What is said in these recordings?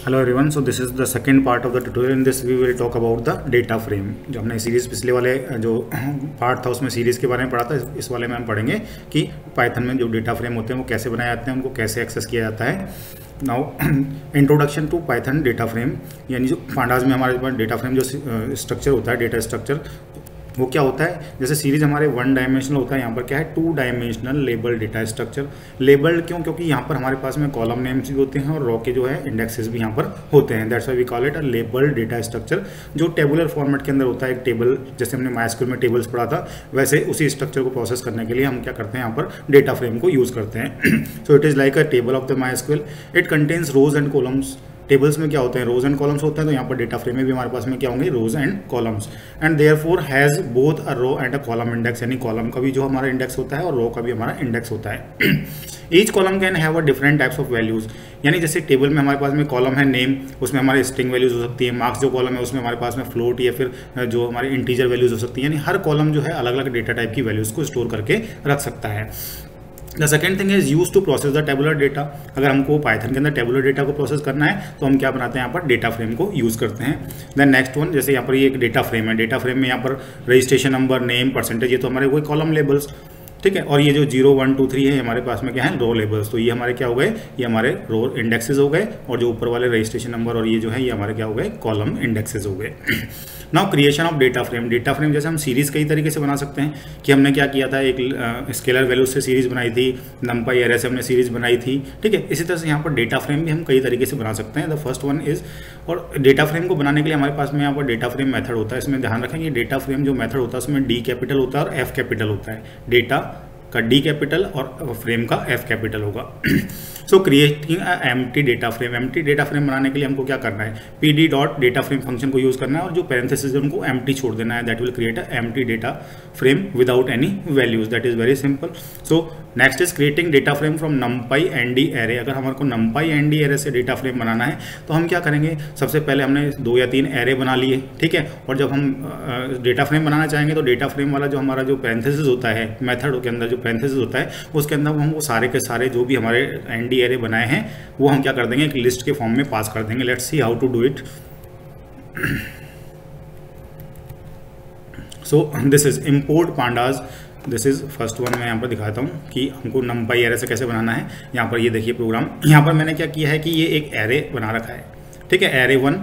Hello everyone, so this is the second part of the tutorial. In this we will talk about the data frame. जो हमने series पिछले वाले जो part था उसमें series के बारे में पढ़ा था, इस वाले में हम पढ़ेंगे कि पाइथन में जो डेटा फ्रेम होते हैं वो कैसे बनाए जाते हैं, उनको कैसे एक्सेस किया जाता है। Now introduction to Python data frame, यानी जो पांडास में हमारे पास डेटा फ्रेम जो स्ट्रक्चर होता है, डेटा स्ट्रक्चर, वो क्या होता है। जैसे सीरीज हमारे वन डायमेंशनल होता है, यहाँ पर क्या है two dimensional label data structure. Labelled क्यों? क्योंकि यहाँ पर हमारे पास में कॉलम नेम्स भी होते हैं और रॉ के जो है इंडेक्सेस भी यहाँ पर होते हैं। That's why we call it a labelled data structure, जो टेबुलर फॉर्मेट के अंदर होता है। एक टेबल, जैसे हमने माइस्क्यूएल में टेबल्स पढ़ा था, वैसे उसी स्ट्रक्चर को प्रोसेस करने के लिए हम क्या करते हैं, यहाँ पर डेटा फ्रेम को यूज़ करते हैं। So it is like a table of the MySQL. It contains rows and columns. Tables में क्या होते हैं, रोज एंड कॉलम्स होते हैं, तो यहाँ पर डेटा फ्रेम में भी हमारे पास में क्या होंगे, rows and columns. And therefore has both a row and a column index, यानी कॉलम का भी जो हमारा इंडेक्स होता है और रो का भी हमारा इंडेक्स होता है। Each column can have a different types of values, यानी जैसे टेबल में हमारे पास में कॉलम है नेम, उसमें हमारे स्ट्रिंग वैल्यूज हो सकती है। मार्क्स जो कॉलम है उसमें हमारे पास में फ्लोट या फिर जो हमारे इंटीजर वैल्यूज हो सकती है। यानी हर कॉलम जो है अलग अलग डेटा टाइप की वैल्यूज को स्टोर करके रख सकता है। The second thing is use to process the tabular data. अगर हमको पाइथन के अंदर टेबुलर डेटा को प्रोसेस करना है तो हम क्या बनाते हैं, यहाँ पर डेटा फ्रेम को यूज़ करते हैं। देन नेक्स्ट वन, जैसे यहाँ पर ये एक डेटा फ्रेम है। डेटा फ्रेम में यहाँ पर रजिस्ट्रेशन नंबर, नेम, परसेंटेज, ये तो हमारे कोई कॉलम लेबल्स, ठीक है। और ये जो 0 1 2 3 है हमारे पास में क्या है, रो लेबल्स। तो ये हमारे क्या हो गए, ये हमारे रो इंडेक्सेस हो गए। और जो ऊपर वाले रजिस्ट्रेशन नंबर और ये जो है ये हमारे क्या हो गए, कॉलम इंडेक्सेस हो गए। Now creation of data frame. Data frame जैसे हम सीरीज कई तरीके से बना सकते हैं कि हमने क्या किया था, एक स्केलर वैल्यूज से सीरीज बनाई थी, नंपाई एरे से हमने सीरीज बनाई थी, ठीक है। इसी तरह से यहाँ पर डेटा फ्रेम भी हम कई तरीके से बना सकते हैं। द फर्स्ट वन इज, और डेटा फ्रेम को बनाने के लिए हमारे पास में यहाँ पर डेटा फ्रेम मेथड होता है। इसमें ध्यान रखें कि डेटा फ्रेम जो मेथड होता है उसमें डी कैपिटल होता है और एफ कैपिटल होता है। डेटा का डी कैपिटल और फ्रेम का एफ कैपिटल होगा। सो creating a empty data frame. Empty data frame बनाने के लिए हमको क्या करना है, PD dot data frame function को यूज करना है और जो पैरेंथेसिस है उनको एम्प्टी छोड़ देना है। That will create a empty data frame without any values. That is very simple. So next is creating data frame from NumPy ND array. अगर हमारे को नंपाई एनडी एरे से डेटा फ्रेम बनाना है तो हम क्या करेंगे, सबसे पहले हमने 2 या 3 एरे बना लिए, ठीक है। और जब हम डेटा फ्रेम बनाना चाहेंगे तो डेटा फ्रेम वाला जो हमारा जो पैरेंथेसिस होता है, मेथड के अंदर जो पैरेंथेसिस होता है उसके अंदर हम वो सारे के सारे जो भी हमारे एनडी एरे बनाए हैं वो हम क्या कर देंगे, एक लिस्ट के फॉर्म में पास कर देंगे। Let's see how to do it. So this is import pandas. This is first one. मैं यहाँ पर दिखाता हूँ कि हमको नंपाई एरे से कैसे बनाना है। यहाँ पर ये देखिए प्रोग्राम, यहाँ पर मैंने क्या किया है कि ये एक एरे बना रखा है, ठीक है। एरे 1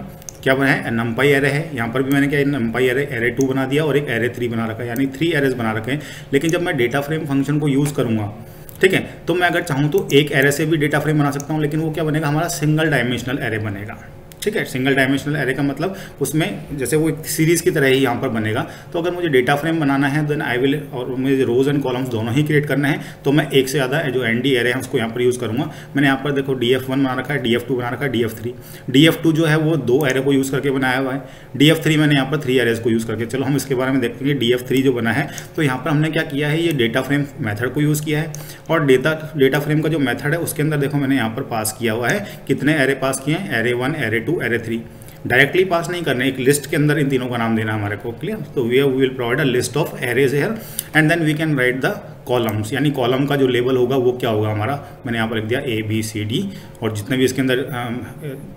क्या बना है, नंपाई एरे है। यहाँ पर भी मैंने क्या नंपाई एरे, एरे 2 बना दिया और एक एरे 3 बना रखा है, यानी 3 एरेज बना रखे हैं। लेकिन जब मैं डेटा फ्रेम फंक्शन को यूज़ करूँगा, ठीक है, तो मैं अगर चाहूँ तो एक एरे से भी डेटा फ्रेम बना सकता हूँ, लेकिन वो क्या बनेगा, हमारा सिंगल डायमेंशनल एरे बनेगा, ठीक है। सिंगल डायमेंशनल एरे का मतलब उसमें जैसे वो एक सीरीज़ की तरह ही यहाँ पर बनेगा। तो अगर मुझे डेटा फ्रेम बनाना है देन आई विल, और मुझे रोज एंड कॉलम्स दोनों ही क्रिएट करना है, तो मैं एक से ज़्यादा जो एनडी एरे है उसको यहाँ पर यूज़ करूँगा। मैंने यहाँ पर देखो DF1 बना रखा है, DF2 बना रखा है, DF3। DF2 जो है वो 2 एरे को यूज़ करके बनाया हुआ है। DF3 मैंने यहाँ पर 3 एरेज को यूज़ करके। चलो हम इसके बारे में देखेंगे। DF3 जो बना है तो यहाँ पर हमने क्या किया है, ये डेटा फ्रेम मेथड को यूज़ किया है और डेटा फ्रेम का जो मेथड है उसके अंदर देखो मैंने यहाँ पर पास किया हुआ है, कितने एरे पास किए हैं, एरे 1, एरे 2, एरे 3। डायरेक्टली पास नहीं करना, एक लिस्ट के अंदर इन तीनों का नाम देना हमारे को, क्लियर। तो we will provide a list of arrays here and then we can write the columns, यानी कॉलम का जो लेवल होगा वो क्या होगा हमारा, मैंने यहाँ पर लिख दिया ABCD। और जितने भी इसके अंदर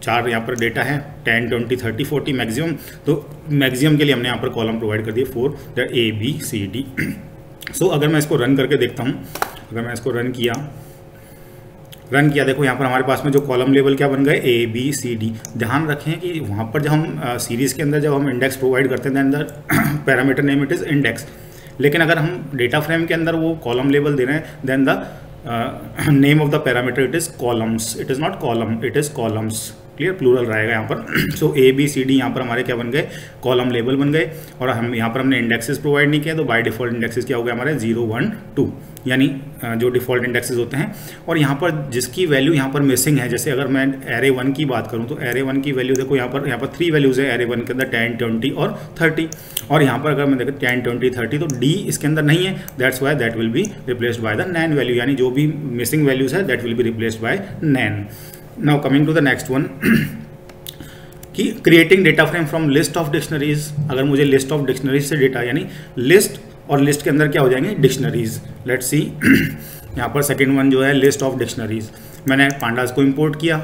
4 यहाँ पर डेटा है, 10 20 30 40 मैक्सिमम, तो मैक्सिमम के लिए हमने यहाँ पर कॉलम प्रोवाइड कर दिए 4 द ABCD। सो अगर मैं इसको रन करके देखता हूँ, अगर मैं इसको रन किया, देखो यहाँ पर हमारे पास में जो कॉलम लेवल क्या बन गए, ABCD। ध्यान रखें कि वहाँ पर जब हम सीरीज़ के अंदर जब हम इंडेक्स प्रोवाइड करते हैं then the parameter name it is index. लेकिन अगर हम डेटा फ्रेम के अंदर वो कॉलम लेवल दे रहे हैं then the name of the parameter it is columns. It is not column, it is columns, clear, plural रहेगा यहाँ पर। सो ABCD यहाँ पर हमारे क्या बन गए, कॉलम लेवल बन गए। और हम यहाँ पर हमने इंडेक्सेस प्रोवाइड नहीं किया तो बाय डिफॉल्ट इंडेक्सेस क्या हो गया हमारे 0 1 2, यानी जो डिफ़ॉल्ट इंडेक्सेस होते हैं। और यहाँ पर जिसकी वैल्यू यहाँ पर मिसिंग है, जैसे अगर मैं एरे 1 की बात करूँ तो एरे 1 की वैल्यू देखो यहाँ पर 3 वैल्यूज़ है एरे 1 के अंदर, 10 20 और 30। और यहाँ पर अगर मैं देखूँ 10 20 30 तो D इसके अंदर नहीं है, that's why that will be replaced by the NaN value, यानी जो भी मिसिंग वैल्यूज़ है that will be replaced by NaN. Now coming to the next one कि creating data frame from list of dictionaries. अगर मुझे list of dictionaries से data, यानी list और लिस्ट के अंदर क्या हो जाएंगे, डिक्शनरीज। लेट्स सी यहाँ पर सेकंड वन जो है लिस्ट ऑफ डिक्शनरीज। मैंने पांडास को इंपोर्ट किया,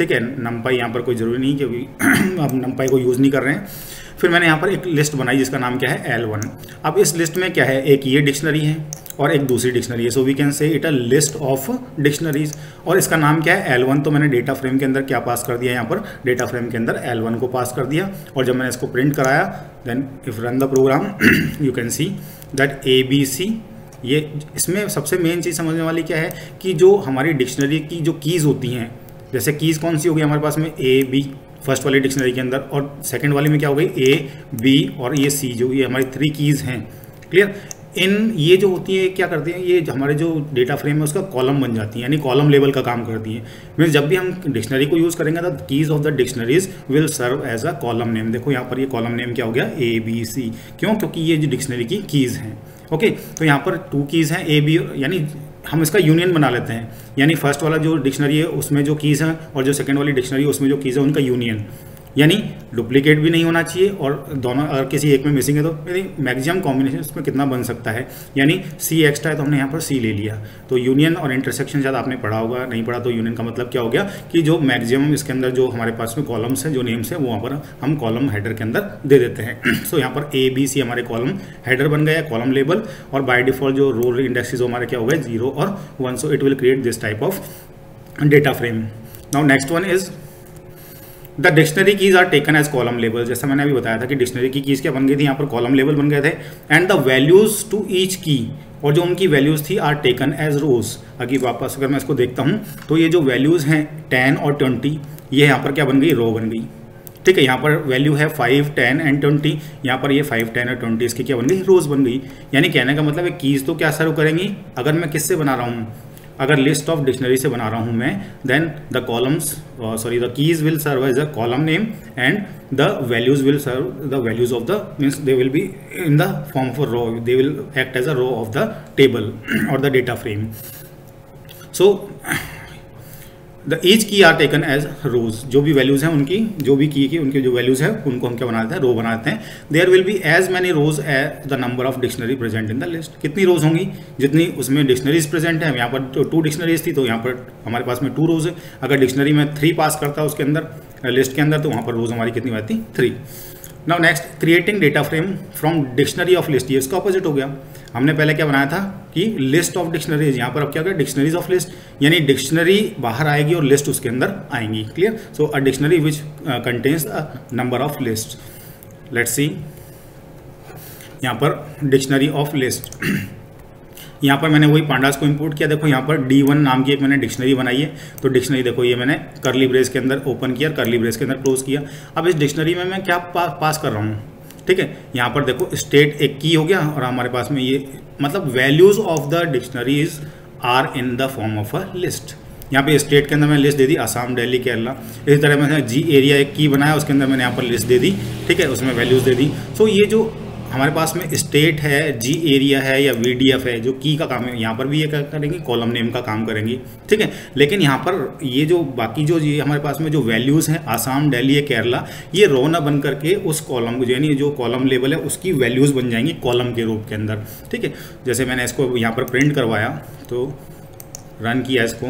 ठीक है, numpy यहाँ पर कोई ज़रूरी नहीं क्योंकि आप numpy को यूज़ नहीं कर रहे हैं। फिर मैंने यहाँ पर एक लिस्ट बनाई जिसका नाम क्या है L1। अब इस लिस्ट में क्या है, एक ये डिक्शनरी है और एक दूसरी डिक्शनरी है, so we can say it a list of dictionaries, और इसका नाम क्या है L1। तो मैंने डेटा फ्रेम के अंदर क्या पास कर दिया, यहाँ पर डेटा फ्रेम के अंदर L1 को पास कर दिया, और जब मैंने इसको प्रिंट कराया then if run the program you can see that ABC। ये इसमें सबसे मेन चीज़ समझने वाली क्या है कि जो हमारी डिक्शनरी की जो कीज़ होती हैं, जैसे कीज़ कौन सी होगी हमारे पास में AB फर्स्ट वाली डिक्शनरी के अंदर, और सेकंड वाली में क्या हो गई AB और ये C, जो ये हमारी 3 कीज़ हैं। क्लियर, इन ये जो होती है क्या करती हैं, ये हमारे जो डेटा फ्रेम है उसका कॉलम बन जाती है, यानी कॉलम लेवल का काम करती है। मीन्स जब भी हम डिक्शनरी को यूज़ करेंगे तो keys of the dictionaries will serve as a column name. देखो यहाँ पर ये कॉलम नेम क्या हो गया, ABC। क्यों, क्योंकि ये जो डिक्शनरी की कीज़ हैं। ओके, तो यहाँ पर 2 कीज़ हैं AB, यानी हम इसका यूनियन बना लेते हैं, यानी फर्स्ट वाला जो डिक्शनरी है उसमें जो कीज़ हैं और जो सेकंड वाली डिक्शनरी है उसमें जो कीज़ है उनका यूनियन, यानी डुप्लीकेट भी नहीं होना चाहिए, और दोनों अगर किसी एक में मिसिंग है तो यानी मैक्सिमम कॉम्बिनेशन उसमें कितना बन सकता है, यानी C एक्स्ट्रा है तो हमने यहाँ पर C ले लिया। तो यूनियन और इंटरसेक्शन शायद आपने पढ़ा होगा, नहीं पढ़ा तो यूनियन का मतलब क्या हो गया कि जो मैक्सिमम इसके अंदर जो हमारे पास में कॉलम्स हैं, जो नेम्स हैं, वो वहाँ पर हम कॉलम हेडर के अंदर दे देते हैं। सो यहाँ पर ABC हमारे कॉलम हेडर बन गया, कॉलम लेबल, और बाय डिफॉल्ट जो रो इंडेक्सेस हमारे क्या हो गए 0 और 1। So it will create this type of data frame. Now next one is the dictionary keys are taken as column label. जैसा मैंने अभी बताया था कि डिक्शनरी की कीज क्या बन गई थी, यहाँ पर कॉलम लेबल बन गए थे, and the values to each key, और जो उनकी वैल्यूज थी आर टेकन एज रोज। अभी वापस अगर मैं इसको देखता हूँ तो ये जो वैल्यूज हैं 10 और 20, ये यहाँ पर क्या बन गई, रो बन गई। ठीक है, यहाँ पर वैल्यू है 5, 10 एंड 20, यहाँ पर ये 5, 10 और 20 इसकी क्या बन गई, रोज बन गई। यानी कहने का मतलब है कीज तो क्या सर्व करेंगी, अगर मैं किससे बना रहा हूँ, अगर लिस्ट ऑफ डिक्शनरी से बना रहा हूँ मैं, then the columns the keys will serve as a column name and the values will serve the values of the, means they will be in the form of a row, they will act as a row of the table और the data frame. So the each key are taken as rows, जो भी values हैं उनकी, जो भी की उनके जो वैल्यूज हैं उनको हम क्या बनाते हैं, रो बनाते हैं। There will be as many rows as the number of dictionary present in the list. कितनी रोज होंगी, जितनी उसमें डिक्शनरीज प्रेजेंट है। यहाँ पर 2 डिक्शनरीज थी तो यहाँ पर हमारे पास में 2 रोज है। अगर डिक्शनरी में 3 पास करता है उसके अंदर लिस्ट के अंदर, तो वहाँ पर रोज हमारी कितनी आती, 3। Now next, creating data frame from dictionary of list. ये इसका ऑपोजिट हो गया। हमने पहले क्या बनाया था कि लिस्ट ऑफ डिक्शनरीज, यहाँ पर अब क्या होगा, डिक्शनरीज ऑफ लिस्ट, यानी डिक्शनरी बाहर आएगी और लिस्ट उसके अंदर आएंगी। Clear, so a dictionary which contains a number of list. Let's see, यहाँ पर डिक्शनरी ऑफ लिस्ट, यहाँ पर मैंने वही पांडास को इंपोर्ट किया। देखो यहाँ पर D1 नाम की एक मैंने डिक्शनरी बनाई है। तो डिक्शनरी देखो ये मैंने करली ब्रेस के अंदर ओपन किया, करली ब्रेस के अंदर क्लोज किया। अब इस डिक्शनरी में मैं क्या पास कर रहा हूँ, ठीक है, यहाँ पर देखो स्टेट एक की हो गया, और हमारे पास में ये मतलब values of the dictionaries are in the form of a list. यहाँ पे स्टेट के अंदर मैंने लिस्ट दे दी असम, दिल्ली, केरला। इसी तरह मैंने G एरिया एक की बनाया, उसके अंदर मैंने यहाँ पर लिस्ट दे दी। ठीक है, उसमें वैल्यूज दे दी। सो ये जो हमारे पास में स्टेट है, G एरिया है या VDF है, जो की का काम है, यहाँ पर भी ये क्या करेंगी, कॉलम नेम का काम करेंगी। ठीक है, लेकिन यहाँ पर ये जो बाकी जो ये हमारे पास में जो वैल्यूज़ हैं असम, दिल्ली, केरला, ये रो ना बन करके उस कॉलम यानी जो कॉलम लेवल है उसकी वैल्यूज़ बन जाएंगी कॉलम के रूप के अंदर। ठीक है, जैसे मैंने इसको यहाँ पर प्रिंट करवाया तो रन किया इसको,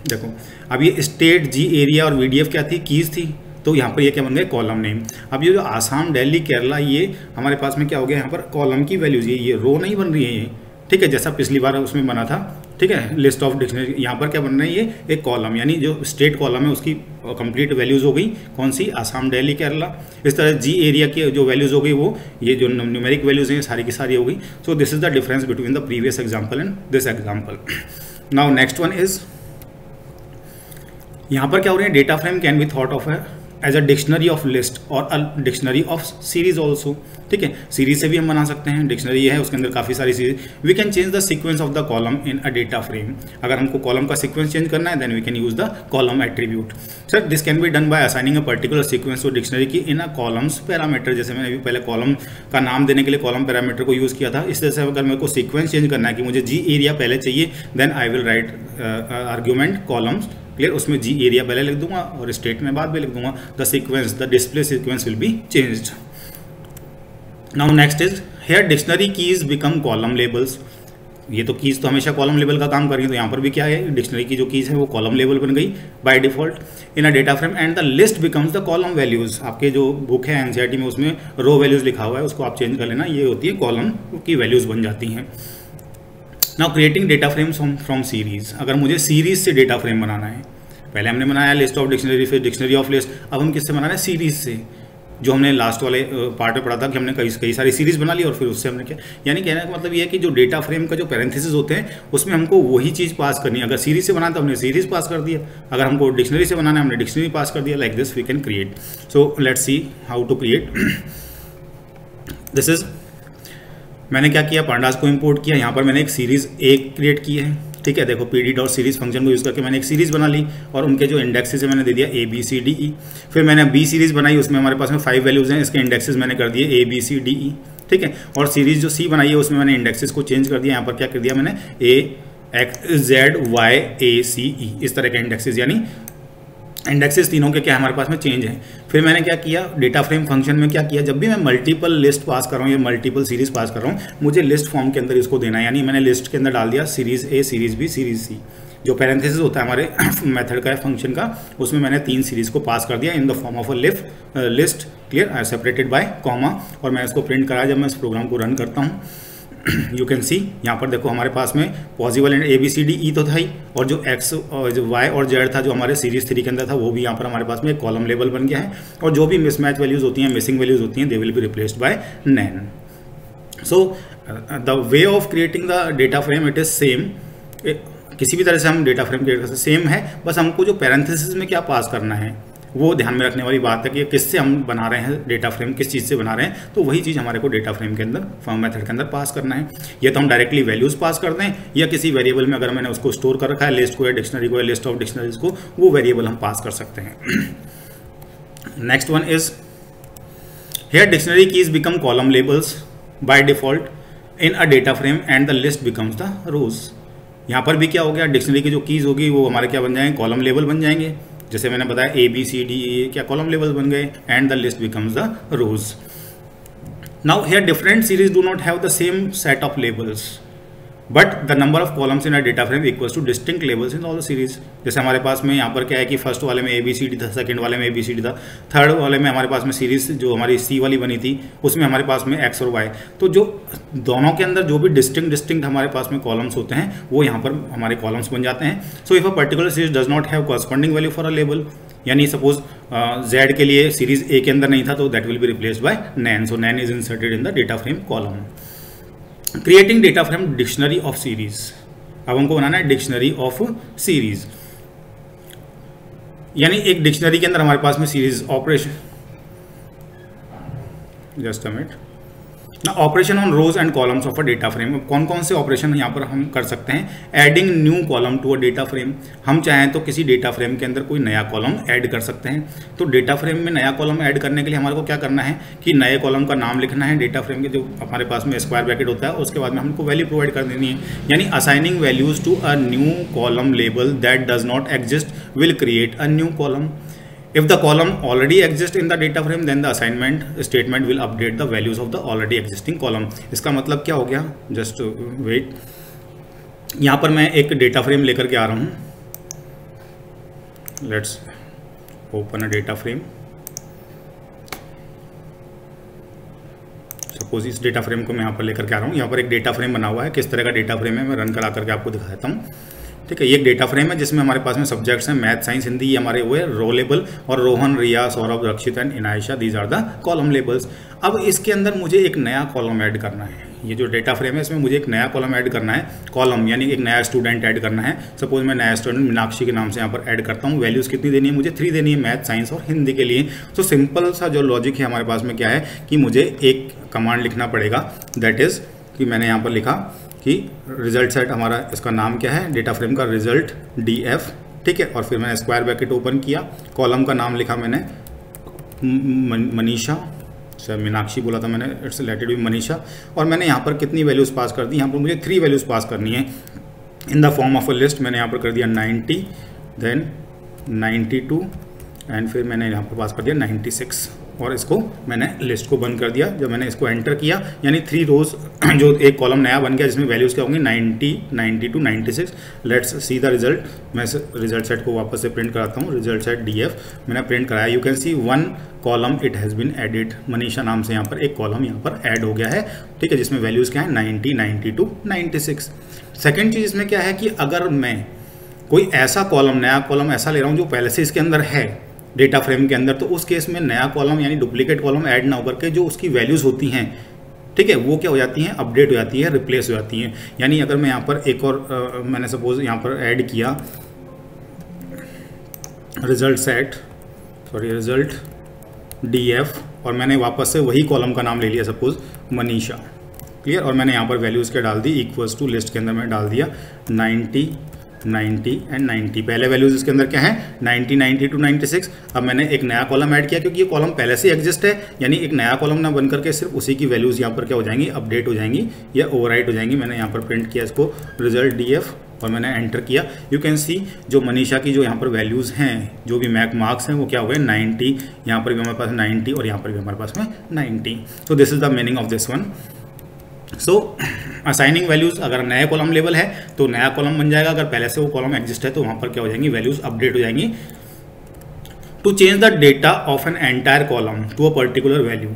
देखो अब ये स्टेट, G एरिया और VDF क्या थी, कीज़ थी। तो यहाँ पर ये क्या बन गए, कॉलम नेम। अब ये जो आसाम, दिल्ली, केरला, ये हमारे पास में क्या हो गया, यहाँ पर कॉलम की वैल्यूज, ये रो नहीं बन रही है ये। ठीक है, जैसा पिछली बार उसमें बना था। ठीक है, लिस्ट ऑफ डिक्शनरी, यहाँ पर क्या बन रहा है, ये एक कॉलम, यानी जो स्टेट कॉलम है उसकी कंप्लीट वैल्यूज हो गई, कौन सी, आसाम, दिल्ली, केरला। इस तरह G एरिया की जो वैल्यूज हो गई, वो ये जो न्यूमेरिक वैल्यूज हैं सारी की सारी हो गई। So this is the difference between the previous example and this example. Now next one is, यहाँ पर क्या हो रही है, data frame can be thought of है as a dictionary of list और a dictionary of series also. ठीक है, सीरीज से भी हम बना सकते हैं। डिक्शनरी ये है, उसके अंदर काफ़ी सारी series. We can change the sequence of the column in a data frame. अगर हमको कॉलम का सीक्वेंस चेंज करना है, then we can use the column attribute. Sir this can be done by assigning a particular sequence to dictionary key in a columns parameter. जैसे मैंने अभी पहले column का नाम देने के लिए कॉलम पैरामीटर को यूज़ किया था। इस तरह से अगर मेरे को सीक्वेंस चेंज करना है कि मुझे G एरिया पहले चाहिए, then I will write argument columns. Clear, उसमें G एरिया पहले लिख दूंगा और स्टेट में बाद में लिख दूंगा। The sequence, the display sequence will be changed. Now next is, here dictionary keys become column labels. ये तो कीज़ तो हमेशा कॉलम लेवल का काम कर रही है, तो यहाँ पर भी क्या है, डिक्शनरी की जो कीज़ है वो कॉलम लेवल बन गई bye default in a data frame and the list becomes the column values. आपके जो बुक है एनसीईआरटी में उसमें रो वैल्यूज़ लिखा हुआ है, उसको आप चेंज कर लेना, ये होती है कॉलम की वैल्यूज़ बन जाती हैं। Now creating data frame from series. अगर मुझे सीरीज़ से डेटा फ्रेम बनाना है, पहले हमने बनाया लिस्ट ऑफ डिक्शनरी, फिर डिक्शनरी ऑफ लिस्ट, अब हम किससे बनाना है, सीरीज़ से। जो हमने लास्ट वाले पार्ट में पढ़ा था कि हमने कई सारी सीरीज़ बना ली और फिर उससे हमने क्या, यानी कहने का मतलब ये है कि जो डेटा फ्रेम का जो पैरेंथेसिस होते हैं उसमें हमको वही चीज़ पास करनी है। अगर सीरीज़ से बनाना तो हमने सीरीज़ पास कर दिया, अगर हमको डिक्शनरी से बनाना है हमने डिक्शनरी पास कर दिया। Like this we can create. So let's see how to create this is. मैंने क्या किया, पांडास को इंपोर्ट किया, यहाँ पर मैंने एक सीरीज़ एक क्रिएट की है, ठीक है। देखो pd.series फंक्शन को यूज़ करके मैंने एक सीरीज़ बना ली और उनके जो इंडेक्सेस है मैंने दे दिया ABCDE। फिर मैंने बी सीरीज़ बनाई, उसमें हमारे पास में 5 वैल्यूज़ हैं, इसके इंडेक्सेस मैंने कर दिए ABCDE, ठीक है। और सीरीज़ जो C बनाई है उसमें मैंने इंडेक्सेस को चेंज कर दिया, यहाँ पर क्या कर दिया मैंने AXZYACE, इस तरह के इंडेक्सेस, यानी इंडेक्सेस तीनों के क्या हमारे पास में चेंज है। फिर मैंने क्या किया, डेटा फ्रेम फंक्शन में क्या किया, जब भी मैं मल्टीपल लिस्ट पास कर रहा हूँ या मल्टीपल सीरीज पास कर रहा हूँ, मुझे लिस्ट फॉर्म के अंदर इसको देना है। यानी मैंने लिस्ट के अंदर डाल दिया series A, series B, series C। जो पैरेंथेसिस होता है हमारे मेथड का फंक्शन का, उसमें मैंने 3 सीरीज को पास कर दिया इन the form of a list, clear, separated by comma. और मैं इसको प्रिंट कराया जब मैं इस प्रोग्राम को रन करता हूँ। यू कैन सी यहाँ पर देखो हमारे पास में पॉसिबल एंड ABCDE तो था ही, और जो X और जो Y और Z था जो हमारे सीरीज 3 के अंदर था वो भी यहाँ पर हमारे पास में एक कॉलम लेवल बन गया है। और जो भी मिसमैच वैल्यूज होती हैं, मिसिंग वैल्यूज होती हैं, they will be replaced by NaN. So the way of creating the data frame it is same. किसी भी तरह से हम डेटा फ्रेम क्रिएट कर सकते, सेम है, बस हमको जो पैरेंथेसिस में क्या पास करना है वो ध्यान में रखने वाली बात है कि किससे हम बना रहे हैं डेटा फ्रेम, किस चीज़ से बना रहे हैं, तो वही चीज़ हमारे को डेटा फ्रेम के अंदर फॉर्म मेथड के अंदर पास करना है। या तो हम डायरेक्टली वैल्यूज़ पास कर दें, या किसी वेरिएबल में अगर मैंने उसको स्टोर कर रखा है, लिस्ट को या डिक्शनरी को या लिस्ट ऑफ डिक्शनरीज को, वो वेरिएबल हम पास कर सकते हैं। Next one is here dictionary keys become column labels by default in a data frame and the list becomes the rows. यहाँ पर भी क्या हो गया, डिक्शनरी की जो कीज होगी वो हमारे क्या बन जाएंगे, कॉलम लेवल बन जाएंगे। जैसे मैंने बताया ABCDE क्या कॉलम लेवल बन गए, and the list becomes the rows. Now here different series do not have the same set of labels, but the number of columns in a data frame equals to distinct labels in all the series. जैसे हमारे पास में यहाँ पर क्या है कि first वाले में ABCD था, सेकंड वाले में ABCD था, थर्ड वाले में हमारे पास में सीरीज जो हमारी C वाली बनी थी उसमें हमारे पास में X और Y। तो जो दोनों के अंदर जो भी डिस्टिंक्ट हमारे पास में कॉलम्स होते हैं वो यहाँ पर हमारे कॉलम्स बन जाते हैं। So if a particular series does not have corresponding value for a label, यानी सपोज Z के लिए सीरीज A के अंदर नहीं था तो that will be replaced by NaN. So NaN is inserted in the data frame column. Creating data frame dictionary of series. अब हमको बनाना है डिक्शनरी ऑफ सीरीज, यानी एक डिक्शनरी के अंदर हमारे पास में series operation, just a minute ना, operation on rows and columns of a data frame. कौन कौन से ऑपरेशन यहाँ पर हम कर सकते हैं, adding new column to a data frame. हम चाहें तो किसी डेटा फ्रेम के अंदर कोई नया कॉलम ऐड कर सकते हैं। तो डेटा फ्रेम में नया कॉलम ऐड करने के लिए हमारे को क्या करना है कि नए कॉलम का नाम लिखना है, डेटा फ्रेम के जो हमारे पास में स्क्वायर ब्रैकेट होता है, उसके बाद में हमको वैल्यू प्रोवाइड कर देनी है, यानी assigning values to a new column label that does not exist will create a new column. If the column already exists in the data frame, then the assignment statement will update the values of the already existing column. इसका मतलब क्या हो गया, just wait, यहाँ पर मैं एक data frame लेकर के आ रहा हूँ। Let's open a data frame. Suppose इस डेटा फ्रेम को मैं यहाँ पर लेकर के आ रहा हूँ। यहाँ पर एक डेटा फ्रेम बना हुआ है, किस तरह का डेटा फ्रेम है मैं रन करा करके आपको दिखाता हूँ। ठीक है, ये एक डेटा फ्रेम है जिसमें हमारे पास में सब्जेक्ट्स हैं मैथ, साइंस, हिंदी, ये हमारे वो है रो लेबल, और Rohan, Riya, Saurabh, Rakshit and Inaysha, these are the column labels. अब इसके अंदर मुझे एक नया कॉलम ऐड करना है। ये जो डेटा फ्रेम है इसमें मुझे एक नया कॉलम ऐड करना है, कॉलम यानी एक नया स्टूडेंट ऐड करना है। सपोज मैं नया स्टूडेंट मीनाक्षी के नाम से यहाँ पर ऐड करता हूँ। वैल्यूज़ कितनी देनी है मुझे, 3 देनी है, मैथ, साइंस और हिंदी के लिए। तो सिंपल सा जो लॉजिक है हमारे पास में क्या है कि मुझे एक कमांड लिखना पड़ेगा, दैट इज़ कि मैंने यहाँ पर लिखा कि रिजल्ट सेट, हमारा इसका नाम क्या है, डेटा फ्रेम का रिजल्ट DF, ठीक है। और फिर मैंने स्क्वायर ब्रैकेट ओपन किया, कॉलम का नाम लिखा मैंने मनीषा, सर मीनाक्षी बोला था मैंने, इट्स रिलेटेड विद मनीषा। और मैंने यहाँ पर कितनी वैल्यूज़ पास कर दी, यहाँ पर मुझे 3 वैल्यूज़ पास करनी है इन the form of a list. मैंने यहाँ पर कर दिया 90, देन 92 एंड फिर मैंने यहाँ पर पास कर दिया 96। और इसको मैंने लिस्ट को बंद कर दिया। जब मैंने इसको एंटर किया यानी 3 रोज जो एक कॉलम नया बन गया जिसमें वैल्यूज़ क्या होंगी 90, 92, 96। Let's see the result. मैं रिजल्ट सेट को वापस से प्रिंट कराता हूँ। रिजल्ट सेट DF मैंने प्रिंट कराया। You can see 1 column it has been added. Manisha नाम से यहाँ पर एक कॉलम यहाँ पर ऐड हो गया है, ठीक है, जिसमें वैल्यूज़ क्या है 90, 92, 96। सेकेंड चीज़ इसमें क्या है कि अगर मैं कोई ऐसा कॉलम, नया कॉलम ऐसा ले रहा हूँ जो पहले से इसके अंदर है डेटा फ्रेम के अंदर, तो उस केस में नया कॉलम यानी डुप्लीकेट कॉलम ऐड ना होकर के जो उसकी वैल्यूज़ होती हैं, ठीक है, वो क्या हो जाती हैं, अपडेट हो जाती है, रिप्लेस हो जाती हैं। यानी अगर मैं यहाँ पर एक और मैंने सपोज यहाँ पर ऐड किया रिजल्ट DF और मैंने वापस से वही कॉलम का नाम ले लिया सपोज मनीषा, क्लियर, और मैंने यहाँ पर वैल्यूज़ क्या डाल दी, इक्वल्स टू लिस्ट के अंदर मैं डाल दिया 90, 90 एंड 90। पहले वैल्यूज़ इसके अंदर क्या है 90, 90 to 96। अब मैंने एक नया कॉलम ऐड किया क्योंकि ये कॉलम पहले से एग्जिस्ट है, यानी एक नया कॉलम ना बन करके सिर्फ उसी की वैल्यूज़ यहाँ पर क्या हो जाएंगी, अपडेट हो जाएंगी या ओवरराइट हो जाएंगी। मैंने यहाँ पर प्रिंट किया इसको रिजल्ट DF और मैंने एंटर किया। यू कैन सी जो मनीषा की जो यहाँ पर वैल्यूज़ हैं, जो भी मार्क्स हैं वो क्या हो गए 90, यहाँ पर भी हमारे पास 90 और यहाँ पर भी हमारे पास में 90। तो this is the meaning of this one. So assigning values, अगर नया कॉलम लेवल है तो नया कॉलम बन जाएगा, अगर पहले से वो कॉलम एग्जिस्ट है तो वहाँ पर क्या हो जाएंगी, वैल्यूज़ अपडेट हो जाएंगी। To change the data of an entire column to a particular value,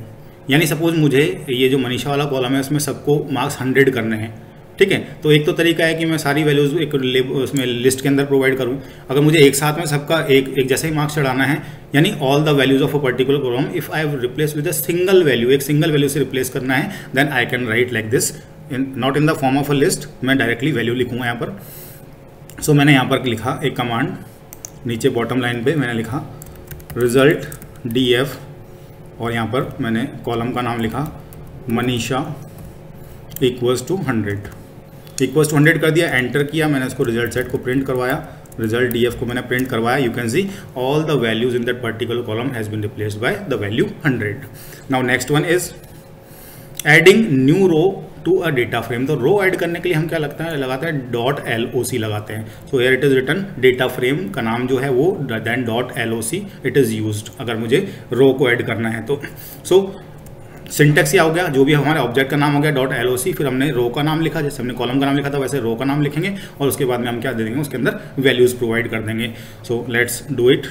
यानी सपोज मुझे ये जो मनीषा वाला कॉलम है उसमें सबको मार्क्स 100 करने हैं, ठीक है, तो एक तो तरीका है कि मैं सारी वैल्यूज़ एक उसमें लिस्ट के अंदर प्रोवाइड करूं। अगर मुझे एक साथ में सबका एक जैसे ही मार्क्स चढ़ाना है, यानी all the values of a particular column if I replace with a single value, एक सिंगल वैल्यू से रिप्लेस करना है, then I can write like this, not in the form of a list, मैं directly value लिखूँगा यहाँ पर। सो मैंने यहाँ पर लिखा एक कमांड, नीचे बॉटम लाइन पर मैंने लिखा रिजल्ट DF और यहाँ पर मैंने कॉलम का नाम लिखा मनीषा इक्वल्स टू 100 कर दिया, एंटर किया। मैंने इसको रिजल्ट सेट को प्रिंट करवाया, रिजल्ट DF को मैंने प्रिंट करवाया। You can see all the values in that particular column has been replaced by the value 100। Now next one is adding new row to a data frame. तो row add करने के लिए हम क्या लगाते हैं .loc लगाते हैं। So here it is written data frame का नाम जो है वो then .loc it is used अगर मुझे रो को ऐड करना है तो। सो सिंटेक्स या हो गया, जो भी हमारे ऑब्जेक्ट का नाम हो गया .loc, फिर हमने रो का नाम लिखा, जैसे हमने कॉलम का नाम लिखा था वैसे रो का नाम लिखेंगे और उसके बाद में हम क्या दे देंगे, उसके अंदर वैल्यूज़ प्रोवाइड कर देंगे। So let's do it.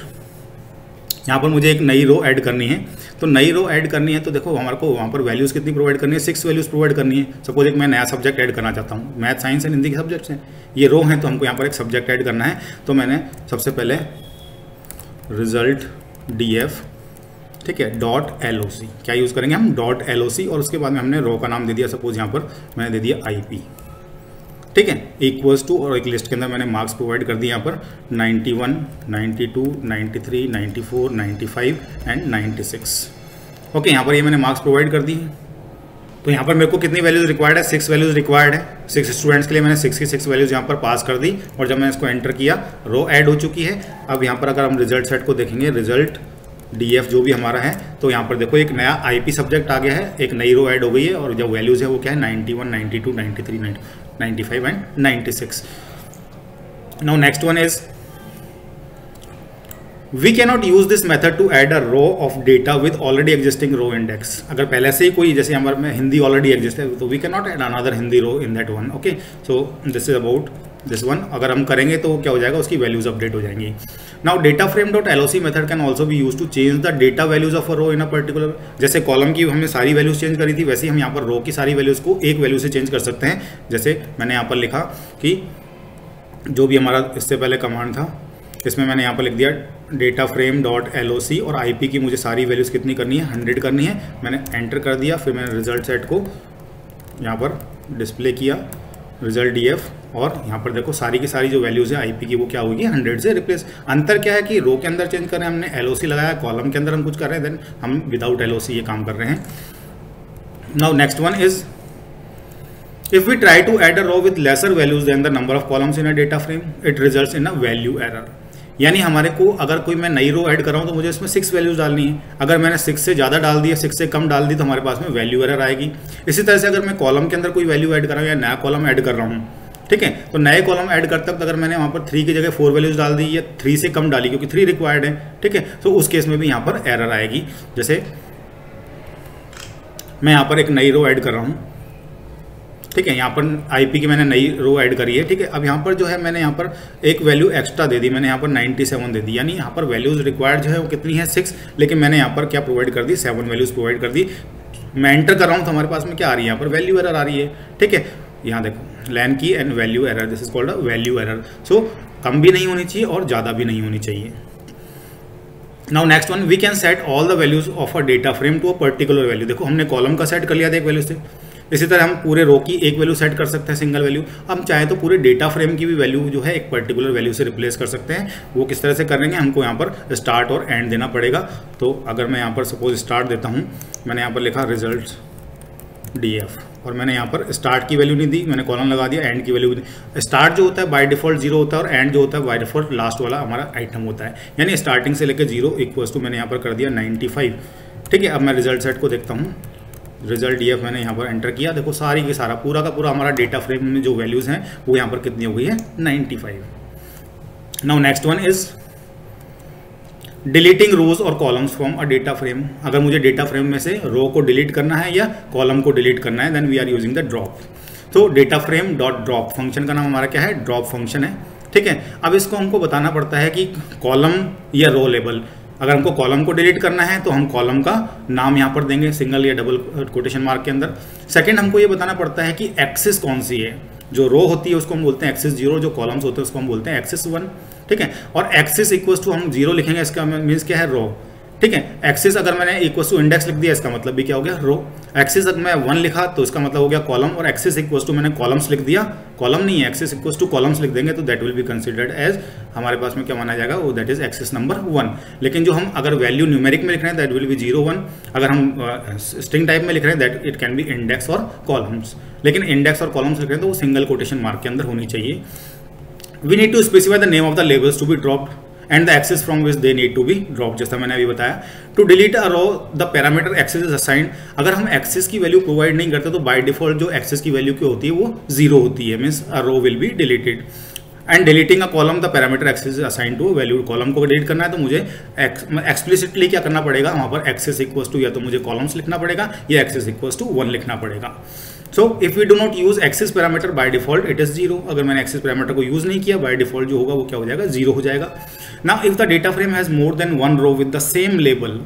यहाँ पर मुझे एक नई रो ऐड करनी है, तो नई रो ऐड करनी है तो देखो हमारे को वहाँ पर वैल्यूज़ कितनी प्रोवाइड करनी है, 6 वैल्यूज़ प्रोवाइड करनी है। सपोज एक मैं नया सब्जेक्ट ऐड करना चाहता हूँ, मैथ, साइंस एंड हिंदी के सब्जेक्ट्स हैं, ये रो हैं, तो हमको यहाँ पर एक सब्जेक्ट ऐड करना है। तो मैंने सबसे पहले रिजल्ट DF, ठीक है, .loc क्या यूज़ करेंगे हम .loc और उसके बाद में हमने रो का नाम दे दिया, सपोज यहाँ पर मैंने दे दिया IP, ठीक है, इक्वल्स टू, और एक लिस्ट के अंदर मैंने मार्क्स प्रोवाइड कर दिए यहाँ पर 91, 92, 93, 94, 95 एंड 96। ओके, यहाँ पर ये मैंने मार्क्स प्रोवाइड कर दी है। तो यहाँ पर मेरे को कितनी वैल्यूज़ रिक्वायर्ड है, 6 वैल्यूज़ रिक्वायर्ड है। 6 स्टूडेंट्स के लिए मैंने 6 की 6 वैल्यूज़ यहाँ पर पास कर दी और जब मैं इसको एंटर किया रो ऐड हो चुकी है। अब यहाँ पर अगर हम रिजल्ट सेट को देखेंगे, रिजल्ट DF जो भी हमारा है, तो यहाँ पर देखो एक नया IP सब्जेक्ट आ गया है, एक नई रो ऐड हो गई है और जो वैल्यूज़ है वो क्या है 91, 92, 93, 95 and 96। Now next one is we cannot use this method to add a row of data with already existing row index. अगर पहले से ही कोई, जैसे हमारे में हिंदी ऑलरेडी एग्जिस्ट है, तो we cannot add another Hindi row in that one. Okay, so this is about this one. अगर हम करेंगे तो क्या हो जाएगा, उसकी वैल्यूज अपडेट हो जाएंगी। Now data frame .loc method can also be use to change the data values of a row in a particular. जैसे कॉलम की हमने सारी वैल्यूज चेंज करी थी, वैसे ही हम यहाँ पर रो की सारी वैल्यूज को एक वैल्यू से चेंज कर सकते हैं। जैसे मैंने यहाँ पर लिखा कि जो भी हमारा इससे पहले कमांड था, इसमें मैंने यहाँ पर लिख दिया डेटा फ्रेम .loc और IP की मुझे सारी वैल्यूज़ कितनी करनी है, 100 करनी है। मैंने एंटर कर दिया, फिर मैंने रिजल्ट सेट को यहाँ पर डिस्प्ले किया, रिजल्ट DF, और यहाँ पर देखो सारी की सारी जो वैल्यूज़ है IP की वो क्या होगी, 100 से रिप्लेस। अंतर क्या है कि रो के अंदर चेंज कर रहे हैं हमने, LOC लगाया, कॉलम के अंदर हम कुछ कर रहे हैं, देन हम विदाउट LOC ये काम कर रहे हैं। Now next one is if we try to add a row with lesser values than the number of columns in a data frame, it results in a value error। यानी हमारे को अगर कोई मैं नई रो ऐड कर रहा हूँ तो मुझे इसमें 6 वैल्यूज डालनी है। अगर मैंने 6 से ज़्यादा डाल दिया, 6 से कम डाल दी, तो हमारे पास में वैल्यू एरर आएगी। इसी तरह से अगर मैं कॉलम के अंदर कोई वैल्यू ऐड कर रहा हूँ या नया कॉलम ऐड कर रहा हूँ, ठीक है। तो नए कॉलम ऐड करते वक्त अगर मैंने वहाँ पर 3 की जगह 4 वैल्यूज डाल दी या 3 से कम डाली क्योंकि 3 रिक्वायर्ड है, ठीक है, तो उस केस में भी यहाँ पर एरर आएगी। जैसे मैं यहाँ पर एक नई रो ऐड कर रहा हूँ, ठीक है, यहाँ पर आईपी की मैंने नई रो ऐड करी है, ठीक है। अब यहाँ पर जो है मैंने यहाँ पर एक वैल्यू एक्स्ट्रा दे दी, मैंने यहाँ पर 97 दे दी, यानी यहाँ पर वैल्यूज रिक्वायर्ड जो है वो कितनी है 6, लेकिन मैंने यहाँ पर क्या प्रोवाइड कर दी 7 वैल्यूज प्रोवाइड कर दी। मैं एंटर कर रहा हूँ तो हमारे पास में क्या आ रही है, यहाँ पर वैल्यू एरर आ रही है, ठीक है। यहाँ देखो लैन की and value error, this is called a value error. So कम भी नहीं होनी चाहिए और ज़्यादा भी नहीं होनी चाहिए। Now next one, we can set all the values of a data frame to a particular value. देखो हमने कॉलम का सेट कर लिया था एक वैल्यू से, इसी तरह हम पूरे रो की एक वैल्यू सेट कर सकते हैं, सिंगल वैल्यू। हम चाहे तो पूरे डेटा फ्रेम की भी वैल्यू जो है एक पर्टिकुलर वैल्यू से रिप्लेस कर सकते हैं। वो किस तरह से करेंगे, हमको यहाँ पर स्टार्ट और एंड देना पड़ेगा। तो अगर मैं यहाँ पर सपोज स्टार्ट देता हूँ, मैंने यहाँ पर लिखा रिजल्ट DF और मैंने यहाँ पर स्टार्ट की वैल्यू नहीं दी, मैंने कॉलम लगा दिया, एंड की वैल्यू दी। स्टार्ट जो होता है बाय डिफॉल्ट 0 होता है और एंड जो होता है बाय डिफॉल्ट लास्ट वाला हमारा आइटम होता है, यानी स्टार्टिंग से लेकर 0 इक्वल्स टू मैंने यहाँ पर कर दिया 95, ठीक है। अब मैं रिजल्ट सेट को देखता हूँ, रिजल्ट DF मैंने यहाँ पर एंटर किया, देखो सारी की सारा पूरा का पूरा हमारा डेटा फ्रेम में जो वैल्यूज़ हैं वो यहाँ पर कितनी हो गई है 95। Now next one is deleting rows और columns from a data frame. अगर मुझे डेटा फ्रेम में से रो को डिलीट करना है या कॉलम को डिलीट करना है, then we are using the drop. तो data frame dot drop function का नाम हमारा क्या है, ड्रॉप फंक्शन है, ठीक है। अब इसको हमको बताना पड़ता है कि कॉलम या रो लेबल। अगर हमको कॉलम को डिलीट करना है तो हम कॉलम का नाम यहाँ पर देंगे सिंगल या डबल कोटेशन मार्क के अंदर। सेकंड हमको ये बताना पड़ता है कि एक्सिस कौन सी है, जो रो होती है उसको हम बोलते हैं एक्सिस 0, जो कॉलम्स होते हैं उसको हम बोलते हैं एक्सिस 1, ठीक है। और एक्सिस इक्वल्स टू हम 0 लिखेंगे, इसका मीन्स क्या है रो, ठीक है। एक्सिस अगर मैंने इक्वल्स टू इंडेक्स लिख दिया, इसका मतलब भी क्या हो गया रो। एक्सिस अगर मैं 1 लिखा तो इसका मतलब हो गया कॉलम, और एक्सिस इक्वल्स टू मैंने कॉलम्स लिख दिया, कॉलम नहीं है, एक्सिस इक्वल्स टू कॉलम्स लिख देंगे तो that will be considered as हमारे पास में क्या माना जाएगा, वो दैट इज एक्सिस नंबर 1। लेकिन जो हम अगर वैल्यू न्यूमेरिक में लिख रहे हैं दैट विल बी 0 1। अगर हम स्ट्रिंग टाइप में लिख रहे हैं that it can be index और कॉलम्स। लेकिन इंडेक्स और कॉलम्स लिख रहे हैं तो वो सिंगल कोटेशन मार्क के अंदर होनी चाहिए। We need to specify the name of the labels to be dropped and the axis from which they need to be dropped, जैसा मैंने अभी बताया। To delete a row the parameter axis is assigned। अगर हम axis की value provide नहीं करते तो बाय डिफॉल्ट जो एक्सिस की वैल्यू की होती है वो 0 होती है, means a row will be deleted। And deleting a column the parameter axis assign to value. Column को डिलीट करना है तो मुझे एक्सप्लिसिटली क्या करना पड़ेगा, वहाँ पर एक्सिस इक्वल्स टू या तो मुझे कॉलम्स लिखना पड़ेगा या एक्सिस इक्वल्स टू 1 लिखना पड़ेगा। So if we do not use axis parameter by default it is 0। अगर मैंने एक्सिस पैरामीटर को यूज नहीं किया बाय डिफॉल्ट जो होगा वो क्या हो जाएगा, 0 हो जाएगा। Now if the data frame has more than 1 row with the same label,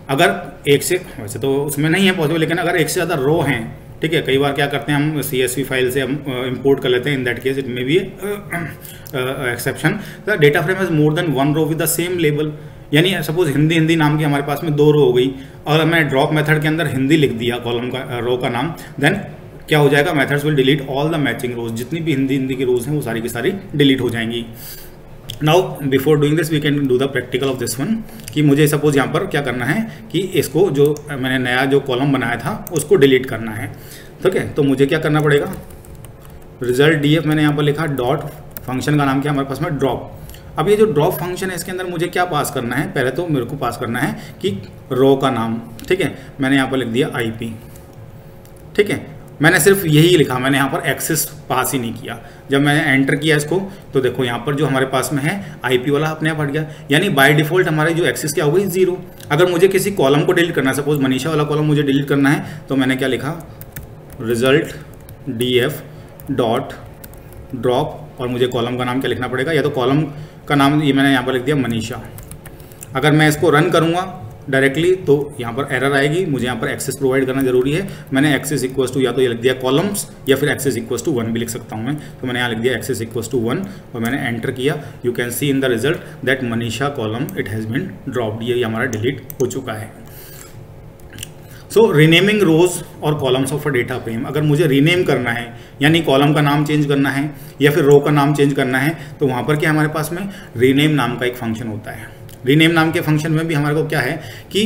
अगर एक से, वैसे तो उसमें नहीं है पॉसिबल, लेकिन अगर एक से ज़्यादा रो हैं, ठीक है, कई बार क्या करते हैं हम CSV फाइल से हम इंपोर्ट कर लेते हैं, in that case it may be exception. The data frame has more than 1 row with the same label, यानी सपोज हिंदी नाम की हमारे पास में 2 रो हो गई और मैंने ड्रॉप मेथड के अंदर हिंदी लिख दिया कॉलम का रो का नाम, देन क्या हो जाएगा, methods will delete all the matching रोज। जितनी भी हिंदी की रोज हैं वो सारी की सारी डिलीट हो जाएंगी। Now before doing this we can do the practical of this one, कि मुझे सपोज यहाँ पर क्या करना है कि इसको जो मैंने नया जो कॉलम बनाया था उसको डिलीट करना है, ठीक है। तो मुझे क्या करना पड़ेगा, रिजल्ट DF मैंने यहाँ पर लिखा, डॉट फंक्शन का नाम क्या हमारे पास में ड्रॉप। अब ये जो ड्रॉप फंक्शन है इसके अंदर मुझे क्या पास करना है, पहले तो मेरे को पास करना है कि रो का नाम, ठीक है, मैंने यहाँ पर लिख दिया IP, ठीक है। मैंने सिर्फ यही लिखा, मैंने यहाँ पर एक्सिस पास ही नहीं किया। जब मैंने एंटर किया इसको तो देखो यहाँ पर जो हमारे पास में है IP वाला अपने आप हट गया, यानी बाय डिफॉल्ट हमारी जो एक्सिस क्या हो गई 0। अगर मुझे किसी कॉलम को डिलीट करना है, सपोज मनीषा वाला कॉलम मुझे डिलीट करना है, तो मैंने क्या लिखा, रिजल्ट DF डॉट ड्रॉप, और मुझे कॉलम का नाम क्या लिखना पड़ेगा, या तो कॉलम का नाम ये मैंने यहाँ पर लिख दिया मनीषा। अगर मैं इसको रन करूँगा डायरेक्टली तो यहाँ पर एरर आएगी, मुझे यहाँ पर एक्सेस प्रोवाइड करना जरूरी है। मैंने एक्सेस इक्वल्स टू या तो ये लिख दिया कॉलम्स या फिर एक्सेस इक्वल्स टू 1 भी लिख सकता हूँ मैं, तो मैंने यहाँ लिख दिया एक्सेस इक्वल्स टू 1 और मैंने एंटर किया। You can see in the result that Manisha column it has been dropped, ये हमारा डिलीट हो चुका है। सो रीनेमिंग रोज और columns of a data frame, अगर मुझे रीनेम करना है यानी कॉलम का नाम चेंज करना है या फिर रो का नाम चेंज करना है, तो वहाँ पर क्या हमारे पास में रीनेम नाम का एक फंक्शन होता है। रीनेम नाम के फंक्शन में भी हमारे को क्या है कि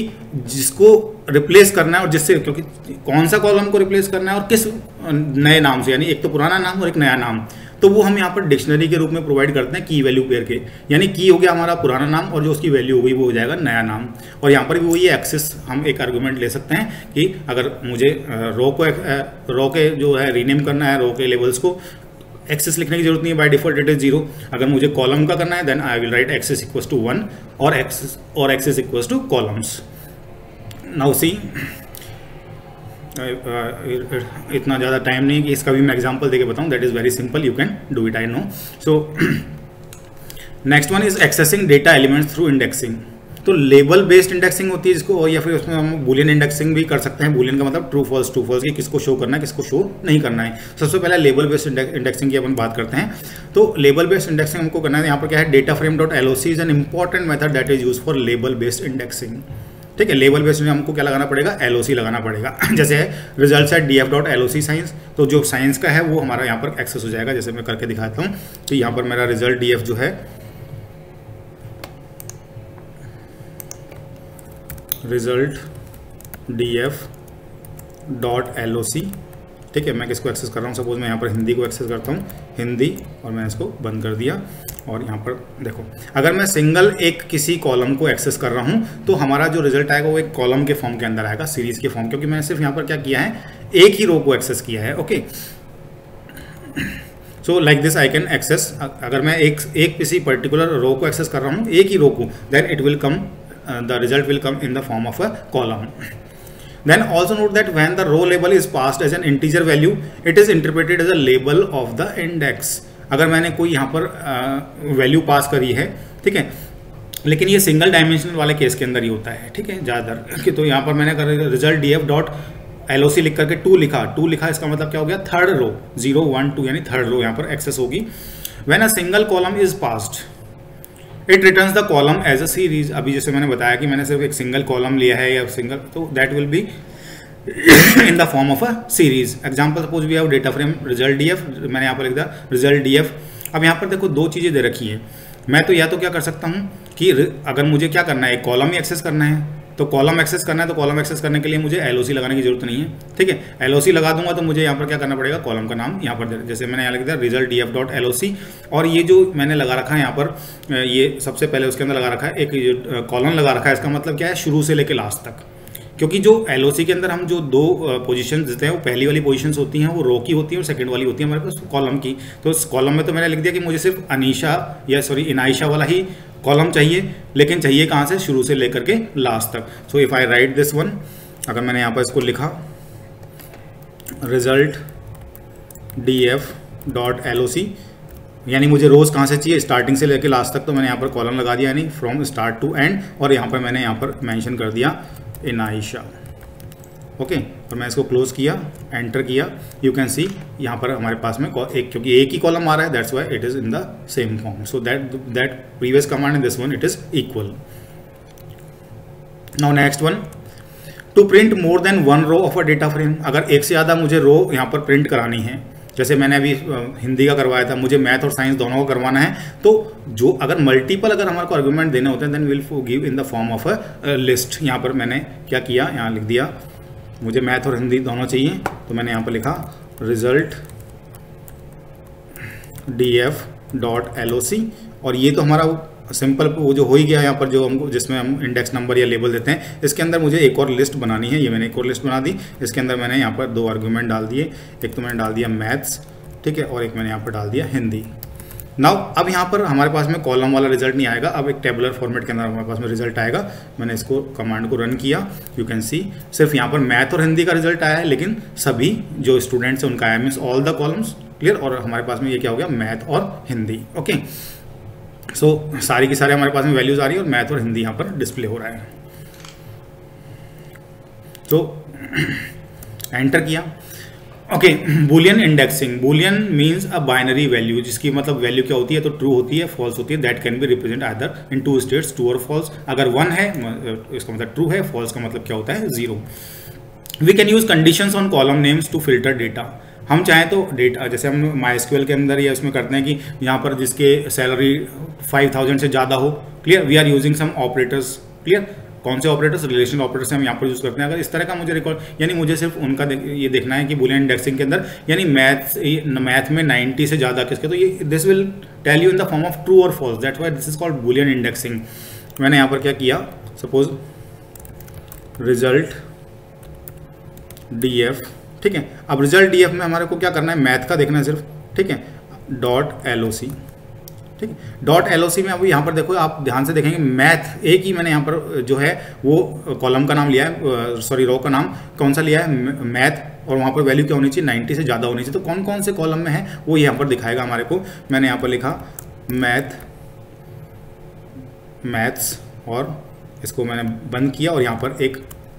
जिसको रिप्लेस करना है और जिससे, क्योंकि कौन सा कॉलम को रिप्लेस करना है और किस नए नाम से, यानी एक तो पुराना नाम और एक नया नाम, तो वो हम यहाँ पर डिक्शनरी के रूप में प्रोवाइड करते हैं की वैल्यू पेयर के, यानी की हो गया हमारा पुराना नाम और जो उसकी वैल्यू हो गई वो हो जाएगा नया नाम। और यहाँ पर भी वही एक्सेस हम एक आर्गूमेंट ले सकते हैं कि अगर मुझे रो के जो है रीनेम करना है, रो के लेबल्स को एक्सेस लिखने की जरूरत नहीं है, बाय डिफॉल्ट इट इज 0। अगर मुझे कॉलम का करना है then I will write axis equals to 1 और axis equals to columns. Now see, इतना ज़्यादा टाइम नहीं है कि इसका भी मैं एग्जांपल देके बताऊं, that is very simple, you can do it, I know. So next one is accessing data elements through indexing. तो लेबल बेस्ड इंडेक्सिंग होती है जिसको, या फिर उसमें हम बुलियन इंडेक्सिंग भी कर सकते हैं। बुलियन का मतलब ट्रू फॉल्स की किसको शो करना है किसको शो नहीं करना है। सबसे पहले लेबल बेस्ड इंडेक्सिंग की अपन बात करते हैं। तो लेबल बेस्ड इंडेक्सिंग हमको करना है, यहाँ पर क्या है, data frame dot LOC is an important method that is use for label based indexing. ठीक है, लेबल बेस्ड में हमको क्या लगाना पड़ेगा, LOC लगाना पड़ेगा। जैसे है रिजल्ट एट df.loc साइंस, तो जो साइंस का है वो हमारा यहाँ पर एक्सेस हो जाएगा। जैसे मैं करके दिखाता हूँ, तो यहाँ पर मेरा रिजल्ट df जो है, रिजल्ट df.loc, ठीक है, मैं किसको एक्सेस कर रहा हूँ, सपोज मैं यहाँ पर हिंदी को एक्सेस करता हूँ, हिंदी, और मैं इसको बंद कर दिया। और यहाँ पर देखो, अगर मैं सिंगल एक किसी कॉलम को एक्सेस कर रहा हूँ तो हमारा जो रिजल्ट आएगा वो एक कॉलम के फॉर्म के अंदर आएगा, सीरीज के फॉर्म, क्योंकि मैंने सिर्फ यहाँ पर क्या किया है, एक ही रो को एक्सेस किया है। Okay, so like this I can access, अगर मैं एक किसी पर्टिकुलर रो को एक्सेस कर रहा हूँ, एक ही रो को, then it will come, the result will come in the form of a column. Then also note that when the row label is passed as an integer value, it is interpreted as a label of the index. अगर मैंने कोई यहाँ पर value pass करी है, ठीक है, लेकिन ये सिंगल डायमेंशनल वाले केस के अंदर ही होता है, ठीक है, ज़्यादातर कि, तो यहाँ पर मैंने रिजल्ट df.loc लिख करके 2 लिखा, इसका मतलब क्या हो गया, थर्ड रो, 0 1 2 यानी थर्ड रो यहाँ पर एक्सेस होगी। When a single column is passed, it returns the column as a series. अभी जैसे मैंने बताया कि मैंने सिर्फ एक सिंगल कॉलम लिया है या सिंगल, तो that will be in the form of a series. Example suppose we have data frame result df, मैंने यहाँ पर लिख दिया रिजल्ट df। अब यहाँ पर देखो दो चीज़ें दे रखी है, मैं तो या तो क्या कर सकता हूँ कि अगर मुझे क्या करना है, एक कॉलम ही एक्सेस करना है, तो कॉलम एक्सेस करना है, तो कॉलम एक्सेस करने के लिए मुझे LOC लगाने की जरूरत नहीं है। ठीक है, LOC लगा दूंगा तो मुझे यहाँ पर क्या करना पड़ेगा, कॉलम का नाम यहाँ पर, जैसे मैंने यहाँ लिख दिया रिजल्ट df.loc, और ये जो मैंने लगा रखा है यहाँ पर, ये सबसे पहले उसके अंदर लगा रखा है एक कॉलम लगा रखा है। इसका मतलब क्या है, शुरू से लेकर लास्ट तक, क्योंकि जो LOC के अंदर हम जो दो पोजीशन देते हैं, वो पहली वाली पोजीशंस होती हैं वो रो की होती है और सेकंड वाली होती है हमारे पास कॉलम की। तो इस कॉलम में तो मैंने लिख दिया कि मुझे सिर्फ इनाइशा वाला ही कॉलम चाहिए, लेकिन चाहिए कहाँ से, शुरू से लेकर के लास्ट तक। So if I right this one, अगर मैंने यहाँ पर इसको लिखा रिजल्ट df.loc, यानी मुझे रोज कहाँ से चाहिए, स्टार्टिंग से लेकर लास्ट तक, तो मैंने यहाँ पर कॉलम लगा दिया, यानी फ्रॉम स्टार्ट टू एंड, और यहाँ पर मैंने यहाँ पर मेंशन कर दिया इनाइशा। ओके, और मैं इसको क्लोज किया, एंटर किया, यू कैन सी यहाँ पर हमारे पास में एक, क्योंकि एक ही कॉलम आ रहा है, that's why it is in the same form. So that previous command in this one it is equal. Now next one, to print more than one row of a data frame. अगर एक से ज़्यादा मुझे रो यहाँ पर print करानी है, जैसे मैंने अभी हिंदी का करवाया था, मुझे मैथ और साइंस दोनों को करवाना है, तो जो अगर मल्टीपल अगर हमारे को आर्गुमेंट देने होते हैं, then will give in the form of a list. यहाँ पर मैंने क्या किया, यहाँ लिख दिया मुझे मैथ और हिंदी दोनों चाहिए, तो मैंने यहाँ पर लिखा रिजल्ट df.loc, और ये तो हमारा सिंपल वो जो हो ही गया यहाँ पर, जो हमको जिसमें हम इंडेक्स नंबर या लेबल देते हैं। इसके अंदर मुझे एक और लिस्ट बनानी है, ये मैंने एक और लिस्ट बना दी। इसके अंदर मैंने यहाँ पर दो आर्गुमेंट डाल दिए, एक तो मैंने डाल दिया मैथ्स, ठीक है, और एक मैंने यहाँ पर डाल दिया हिंदी। नाउ अब यहाँ पर हमारे पास में कॉलम वाला रिजल्ट नहीं आएगा, अब एक टेबुलर फॉर्मेट के अंदर हमारे पास में रिजल्ट आएगा। मैंने इसको कमांड को रन किया, यू कैन सी सिर्फ यहाँ पर मैथ और हिंदी का रिजल्ट आया है, लेकिन सभी जो स्टूडेंट्स हैं उनका आया, means all the columns clear, और हमारे पास में ये क्या हो गया, मैथ और हिंदी। ओके, सो सारी की सारी हमारे पास में वैल्यूज आ रही है और मैथ और हिंदी यहाँ पर डिस्प्ले हो रहा है। तो एंटर किया। Okay, Boolean indexing, Boolean means a binary value, जिसकी मतलब वैल्यू क्या होती है, तो ट्रू होती है, फॉल्स होती है। That can be represent either in two states, true और फॉल्स। अगर 1 है इसका मतलब ट्रू है, फॉल्स का मतलब क्या होता है, 0। We can use conditions on column names to filter data. हम चाहें तो डेटा, जैसे हम MySQL के अंदर या इसमें करते हैं कि यहाँ पर जिसके सैलरी 5000 से ज़्यादा हो, clear, we are using some operators, clear, कौन से ऑपरेटर्स, रिलेशनल ऑपरेटर्स हम यहाँ पर यूज़ करते हैं। अगर इस तरह का मुझे रिकॉर्ड, यानी मुझे सिर्फ उनका ये देखना है कि बुलियन इंडेक्सिंग के अंदर, यानी मैथ में 90 से ज़्यादा किसके, तो ये this will tell you in the form of true और false, that's why this is called boolean indexing. मैंने यहाँ पर क्या किया, सपोज रिजल्ट df, ठीक है। अब रिजल्ट df में हमारे को क्या करना है, मैथ का देखना है सिर्फ, ठीक है। .loc, ठीक है। .loc में अब यहाँ पर देखो, आप ध्यान से देखेंगे मैथ एक ही मैंने यहाँ पर जो है वो कॉलम का नाम लिया है, सॉरी रो का नाम कौन सा लिया है, मैथ, और वहाँ पर वैल्यू क्या होनी चाहिए, 90 से ज़्यादा होनी चाहिए। तो कौन कौन से कॉलम में है वो यहाँ पर दिखाएगा हमारे को। मैंने यहाँ पर लिखा मैथ्स और इसको मैंने बंद किया और यहाँ पर एक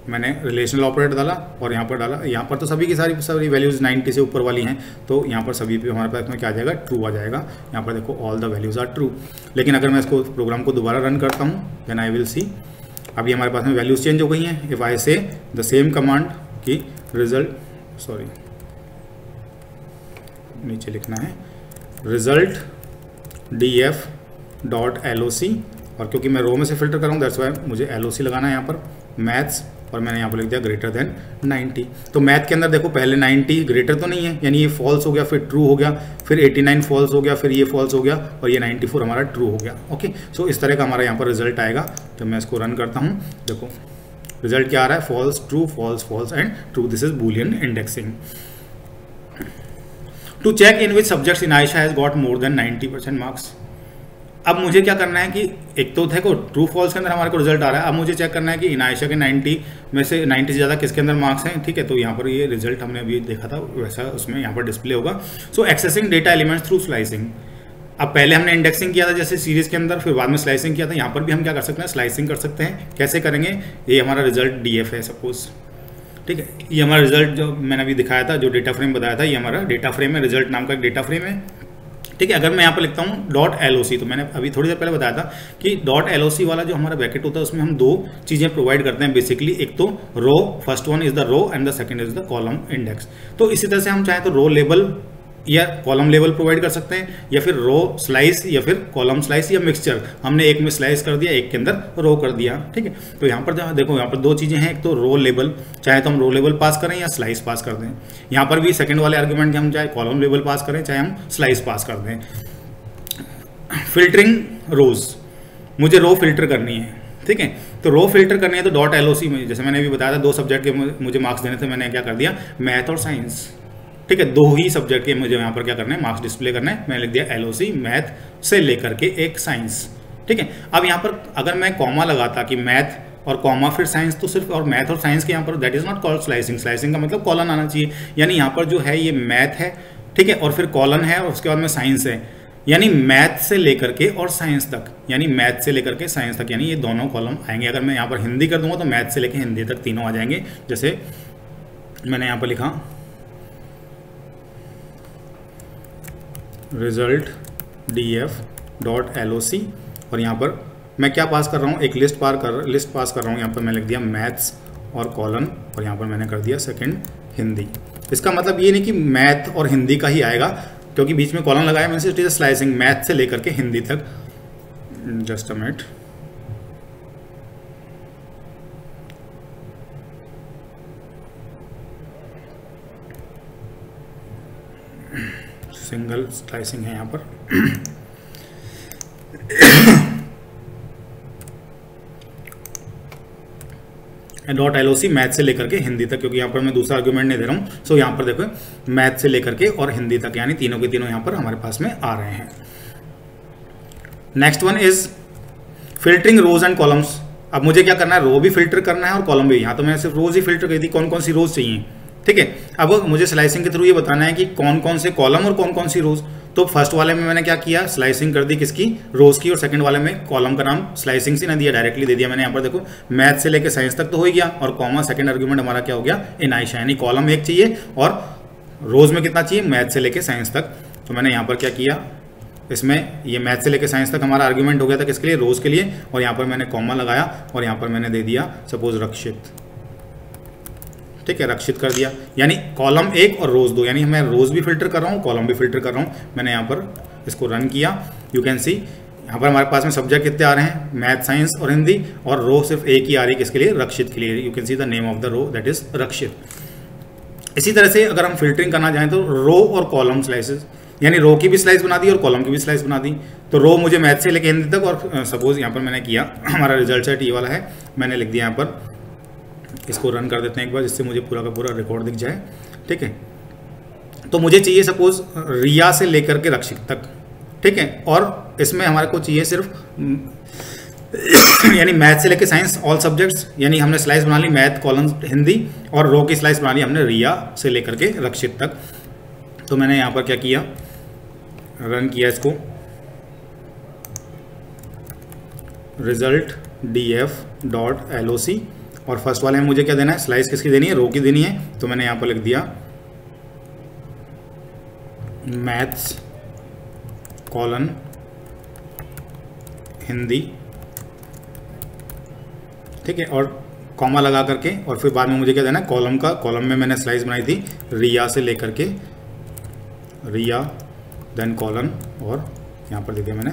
मैंने रिलेशनल ऑपरेटर डाला और यहाँ पर डाला। यहाँ पर तो सभी की सारी वैल्यूज़ 90 से ऊपर वाली हैं, तो यहाँ पर सभी पे हमारे पास में क्या आ जाएगा, ट्रू आ जाएगा। यहाँ पर देखो all the values are true. लेकिन अगर मैं इसको प्रोग्राम को दोबारा रन करता हूँ, देन आई विल सी, अभी हमारे पास में वैल्यूज़ चेंज हो गई हैं। इफ़ आई से द सेम कमांड की रिजल्ट, सॉरी नीचे लिखना है रिजल्ट df.loc, और क्योंकि मैं रो में से फिल्टर कर रहा हूँ दैट्स वाई मुझे LOC लगाना है यहाँ पर मैथ्स, और मैंने यहाँ पर लिख दिया ग्रेटर देन 90। तो मैथ के अंदर देखो पहले 90 ग्रेटर तो नहीं है, यानी ये फॉल्स हो गया, फिर ट्रू हो गया, फिर 89 फॉल्स हो गया, फिर ये फॉल्स हो गया और ये 94 हमारा ट्रू हो गया। ओके, सो इस तरह का हमारा यहाँ पर रिजल्ट आएगा। जब मैं इसको रन करता हूँ, देखो रिजल्ट क्या आ रहा है, false true false false and true. This is boolean indexing. To check in which subjects Inaysha has got more than 90% marks. अब मुझे क्या करना है कि एक तो देखो ट्रू फॉल्स के अंदर हमारे को रिजल्ट आ रहा है, अब मुझे चेक करना है कि इनायशा के 90 में से 90 से ज़्यादा किसके अंदर मार्क्स हैं, ठीक है। तो यहाँ पर ये रिजल्ट हमने अभी देखा था वैसा उसमें यहाँ पर डिस्प्ले होगा। So accessing data elements through slicing. अब पहले हमने इंडेक्सिंग किया था जैसे सीरीज के अंदर, फिर बाद में स्लाइसिंग किया था। यहाँ पर भी हम क्या कर सकते हैं, स्लाइसिंग कर सकते हैं। कैसे करेंगे, ये हमारा रिजल्ट DF है सपोज, ठीक है। ये हमारा रिजल्ट जो मैंने अभी दिखाया था, जो डेटा फ्रेम बताया था, ये हमारा डेटा फ्रेम है, रिजल्ट नाम का एक डेटा फ्रेम है, ठीक है। अगर मैं यहाँ पर लिखता हूँ .loc, तो मैंने अभी थोड़ी देर पहले बताया था कि .loc वाला जो हमारा ब्रैकेट होता है उसमें हम दो चीज़ें प्रोवाइड करते हैं बेसिकली। एक तो row, first one is the row and the second is the column index. तो इसी तरह से हम चाहें तो रो लेबल या कॉलम लेवल प्रोवाइड कर सकते हैं, या फिर रो स्लाइस या फिर कॉलम स्लाइस या मिक्सचर। हमने एक में स्लाइस कर दिया, एक के अंदर रो कर दिया, ठीक है। तो यहाँ पर देखो, यहाँ पर दो चीज़ें हैं, एक तो रो लेवल, चाहे तो हम रो लेवल पास करें या स्लाइस पास कर दें। यहाँ पर भी सेकंड वाले आर्ग्यूमेंट हम चाहे कॉलम लेवल पास करें चाहे हम स्लाइस पास कर दें। फिल्टरिंग रोज, मुझे रो फिल्टर करनी है, ठीक है। तो रो फिल्टर करनी है तो .loc में, जैसे मैंने अभी बताया था, दो सब्जेक्ट के मुझे मार्क्स देने थे, मैंने क्या कर दिया, मैथ और साइंस, ठीक है। दो ही सब्जेक्ट के मुझे यहाँ पर क्या करना है, मार्क्स डिस्प्ले करना है। मैंने लिख दिया LOC, मैथ से लेकर के एक साइंस, ठीक है। अब यहाँ पर अगर मैं कॉमा लगाता कि मैथ और कॉमा फिर साइंस, तो सिर्फ और मैथ और साइंस के यहाँ पर that is not called slicing. Slicing का मतलब कॉलन आना चाहिए, यानी यहाँ पर जो है ये मैथ है, ठीक है, और फिर कॉलन है और उसके बाद में साइंस है, यानी मैथ से लेकर के और साइंस तक, यानी मैथ से लेकर के साइंस तक, यानी ये दोनों कॉलम आएंगे। अगर मैं यहाँ पर हिंदी कर दूंगा तो मैथ से लेकर हिंदी तक तीनों आ जाएंगे। जैसे मैंने यहाँ पर लिखा रिजल्ट df.loc, और यहाँ पर मैं क्या पास कर रहा हूँ, एक लिस्ट पास कर रहा हूँ। यहाँ पर मैं लिख दिया मैथ्स और कॉलन, और यहाँ पर मैंने कर दिया सेकंड हिंदी। इसका मतलब ये नहीं कि मैथ और हिंदी का ही आएगा, क्योंकि बीच में कॉलन लगाया मैंने, इट इज स्लाइसिंग मैथ से लेकर के हिंदी तक। Just a minute, single slicing है यहाँ पर। .loc मैथ से लेकर के हिंदी तक, क्योंकि यहाँ पर मैं दूसरा आर्गुमेंट नहीं दे रहा हूँ। सो यहाँ पर देखो मैथ से लेकर के और हिंदी तक, यानी तीनों के तीनों यहाँ पर हमारे पास में आ रहे हैं। Next one is filtering rows and columns. अब मुझे क्या करना है, रो भी फिल्टर करना है और कॉलम भी। यहाँ तो मैंने सिर्फ रोज ही फिल्टर कर दी, कौन कौन सी रोज चाहिए, ठीक है। अब मुझे स्लाइसिंग के थ्रू ये बताना है कि कौन कौन से कॉलम और कौन कौन सी रोज। तो फर्स्ट वाले में मैंने क्या किया, स्लाइसिंग कर दी किसकी, रोज की, और सेकंड वाले में कॉलम का नाम स्लाइसिंग से ना दिया, डायरेक्टली दे दिया मैंने। यहाँ पर देखो मैथ से लेकर साइंस तक तो हो ही गया, और कॉमा सेकंड आर्गुमेंट हमारा क्या हो गया, इनायशा, यानी कॉलम एक चाहिए और रोज में कितना चाहिए, मैथ से लेकर साइंस तक। तो मैंने यहाँ पर क्या किया, इसमें ये मैथ से लेकर साइंस तक हमारा आर्गुमेंट हो गया था किसके लिए, रोज के लिए, और यहाँ पर मैंने कॉमा लगाया और यहाँ पर मैंने दे दिया सपोज रक्षित, ठीक है, रक्षित कर दिया। यानी कॉलम एक और रोज दो, यानी मैं रोज भी फिल्टर कर रहा हूँ, कॉलम भी फिल्टर कर रहा हूँ। मैंने यहाँ पर इसको रन किया, यू कैन सी यहाँ पर हमारे पास में सब्जेक्ट कितने आ रहे हैं, मैथ साइंस और हिंदी, और रो सिर्फ एक ही आ रही है किसके लिए, रक्षित के लिए। You can see the name of the row that is Rakshit. इसी तरह से अगर हम फिल्टरिंग करना चाहें तो रो और कॉलम स्लाइसेस, यानी रो की भी स्लाइस बना दी और कॉलम की भी स्लाइस बना दी। तो रो मुझे मैथ से लेकर हिंदी तक, और सपोज यहाँ पर मैंने किया, हमारा रिजल्ट सेट ये वाला है, मैंने लिख दिया यहाँ पर, इसको रन कर देते हैं एक बार जिससे मुझे पूरा का पूरा रिकॉर्ड दिख जाए, ठीक है। तो मुझे चाहिए सपोज रिया से लेकर के रक्षित तक, ठीक है, और इसमें हमारे को चाहिए सिर्फ यानी मैथ से लेकर साइंस ऑल सब्जेक्ट्स, यानी हमने स्लाइस बना ली मैथ कॉलम हिंदी, और रो की स्लाइस बना ली हमने रिया से लेकर के रक्षित तक। तो मैंने यहाँ पर क्या किया, रन किया इसको, रिजल्ट df.loc, और फर्स्ट वाले में मुझे क्या देना है, स्लाइस किसकी देनी है, रो की देनी है। तो मैंने यहाँ पर लिख दिया मैथ्स कॉलन हिंदी, ठीक है, और कॉमा लगा करके, और फिर बाद में मुझे क्या देना है, कॉलम का, कॉलम में मैंने स्लाइस बनाई थी रिया से लेकर के रिया, देन कॉलन, और यहाँ पर देखिए मैंने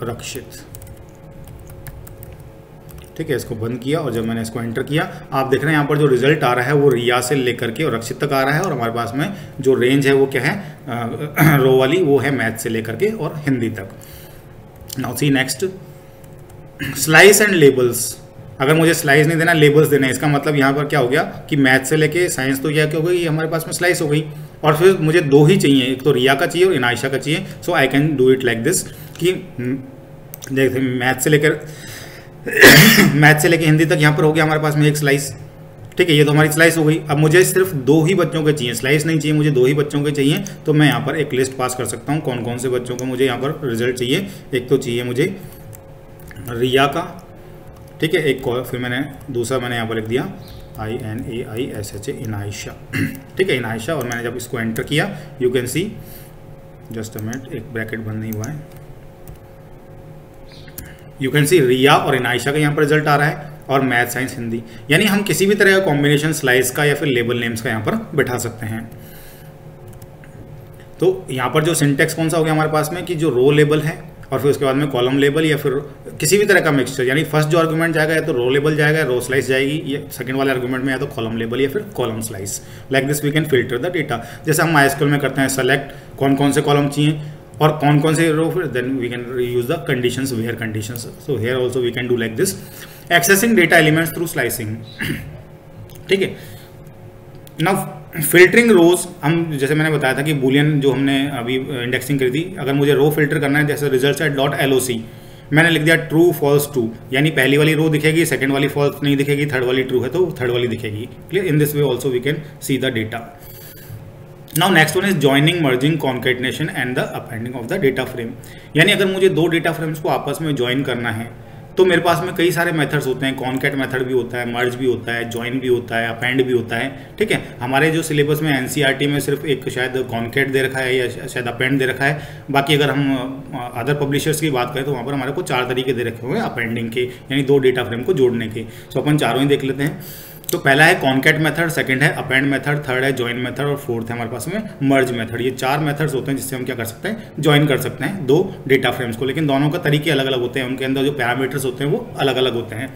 रक्षित, ठीक है, इसको बंद किया। और जब मैंने इसको एंटर किया, आप देख रहे हैं यहाँ पर जो रिजल्ट आ रहा है वो रिया से लेकर के और रक्षित तक आ रहा है, और हमारे पास में जो रेंज है वो क्या है, रो वाली, वो है मैथ से लेकर के और हिंदी तक। Now see next, slice and labels. अगर मुझे स्लाइस नहीं देना, लेबल्स देना है, इसका मतलब यहाँ पर क्या हो गया कि मैथ से लेके साइंस तो क्या हो गई, हमारे पास में स्लाइस हो गई, और फिर मुझे दो ही चाहिए, एक तो रिया का चाहिए और इनाइशा का चाहिए। So I can do it like this कि देखते मैथ से लेकर हिंदी तक यहाँ पर हो गया हमारे पास में एक स्लाइस, ठीक है, ये तो हमारी स्लाइस हो गई। अब मुझे सिर्फ दो ही बच्चों के चाहिए, स्लाइस नहीं चाहिए, मुझे दो ही बच्चों के चाहिए। तो मैं यहाँ पर एक लिस्ट पास कर सकता हूँ कौन कौन से बच्चों को मुझे यहाँ पर रिजल्ट चाहिए। एक तो चाहिए मुझे रिया का, ठीक है, एक फिर मैंने दूसरा मैंने यहाँ पर लिख दिया INAISHA इनाइशा, ठीक है, इनाइशा। और मैंने जब इसको एंटर किया, you can C, just a minute, एक ब्रैकेट बंद नहीं हुआ है, यू कैन सी रिया और इनाइशा का यहाँ पर रिजल्ट आ रहा है, और मैथ साइंस हिंदी, यानी हम किसी भी तरह का कॉम्बिनेशन स्लाइस का या फिर लेबल नेम्स का यहाँ पर बैठा सकते हैं। तो यहाँ पर जो सिंटेक्स कौन सा हो गया हमारे पास में कि जो रो लेबल है और फिर उसके बाद में कॉलम लेबल या फिर किसी भी तरह का मिक्सचर, यानी फर्स्ट जो आर्गुमेंट जाएगा या तो रो लेबल जाएगा, रो स्लाइस जाएगी, या सेकंड वाले आर्गुमेंट में या तो कॉलम लेबल या फिर column slice. Like this we can filter the data, जैसे हम MySQL में करते हैं, सेलेक्ट कौन कौन से कॉलम चाहिए और कौन कौन से रो, फिर then we can use the conditions, where conditions. So here also we can do like this, accessing data elements through slicing, ठीक है। नाउ फिल्टरिंग रोज, हम जैसे मैंने बताया था कि बूलियन जो हमने अभी इंडेक्सिंग करी थी, अगर मुझे रो फिल्टर करना है, जैसे रिजल्ट है .loc, मैंने लिख दिया ट्रू फॉल्स ट्रू, यानी पहली वाली रो दिखेगी, सेकंड वाली फॉल्स नहीं दिखेगी, थर्ड वाली ट्रू है तो थर्ड वाली दिखेगी। Clear, in this way also we can see the data. Now next one is joining, merging, concatenation and the appending of the data frame, यानी अगर मुझे दो डेटा फ्रेम्स को आपस में ज्वाइन करना है तो मेरे पास में कई सारे मेथड्स होते हैं, कॉन्कैट मेथड भी होता है, मर्ज भी होता है, ज्वाइन भी होता है, अपेंड भी होता है, ठीक है। हमारे जो सिलेबस में NCERT में सिर्फ एक शायद कॉन्कैट दे रखा है या शायद अपेंड दे रखा है, बाकी अगर हम अदर पब्लिशर्स की बात करें तो वहाँ पर हमारे को 4 तरीके दे रखे हुए हैं अपेंडिंग के, यानी दो डेटा फ्रेम को जोड़ने के। सो अपन चारों ही देख लेते हैं। तो पहला है कॉन्कैट मेथड, सेकंड है अपेंड मेथड, थर्ड है ज्वाइन मेथड, और फोर्थ है हमारे पास में मर्ज मेथड। ये 4 मेथड्स होते हैं जिससे हम क्या कर सकते हैं, ज्वाइन कर सकते हैं दो डेटा फ्रेम्स को, लेकिन दोनों का तरीके अलग अलग होते हैं, उनके अंदर जो पैरामीटर्स होते हैं वो अलग अलग होते हैं।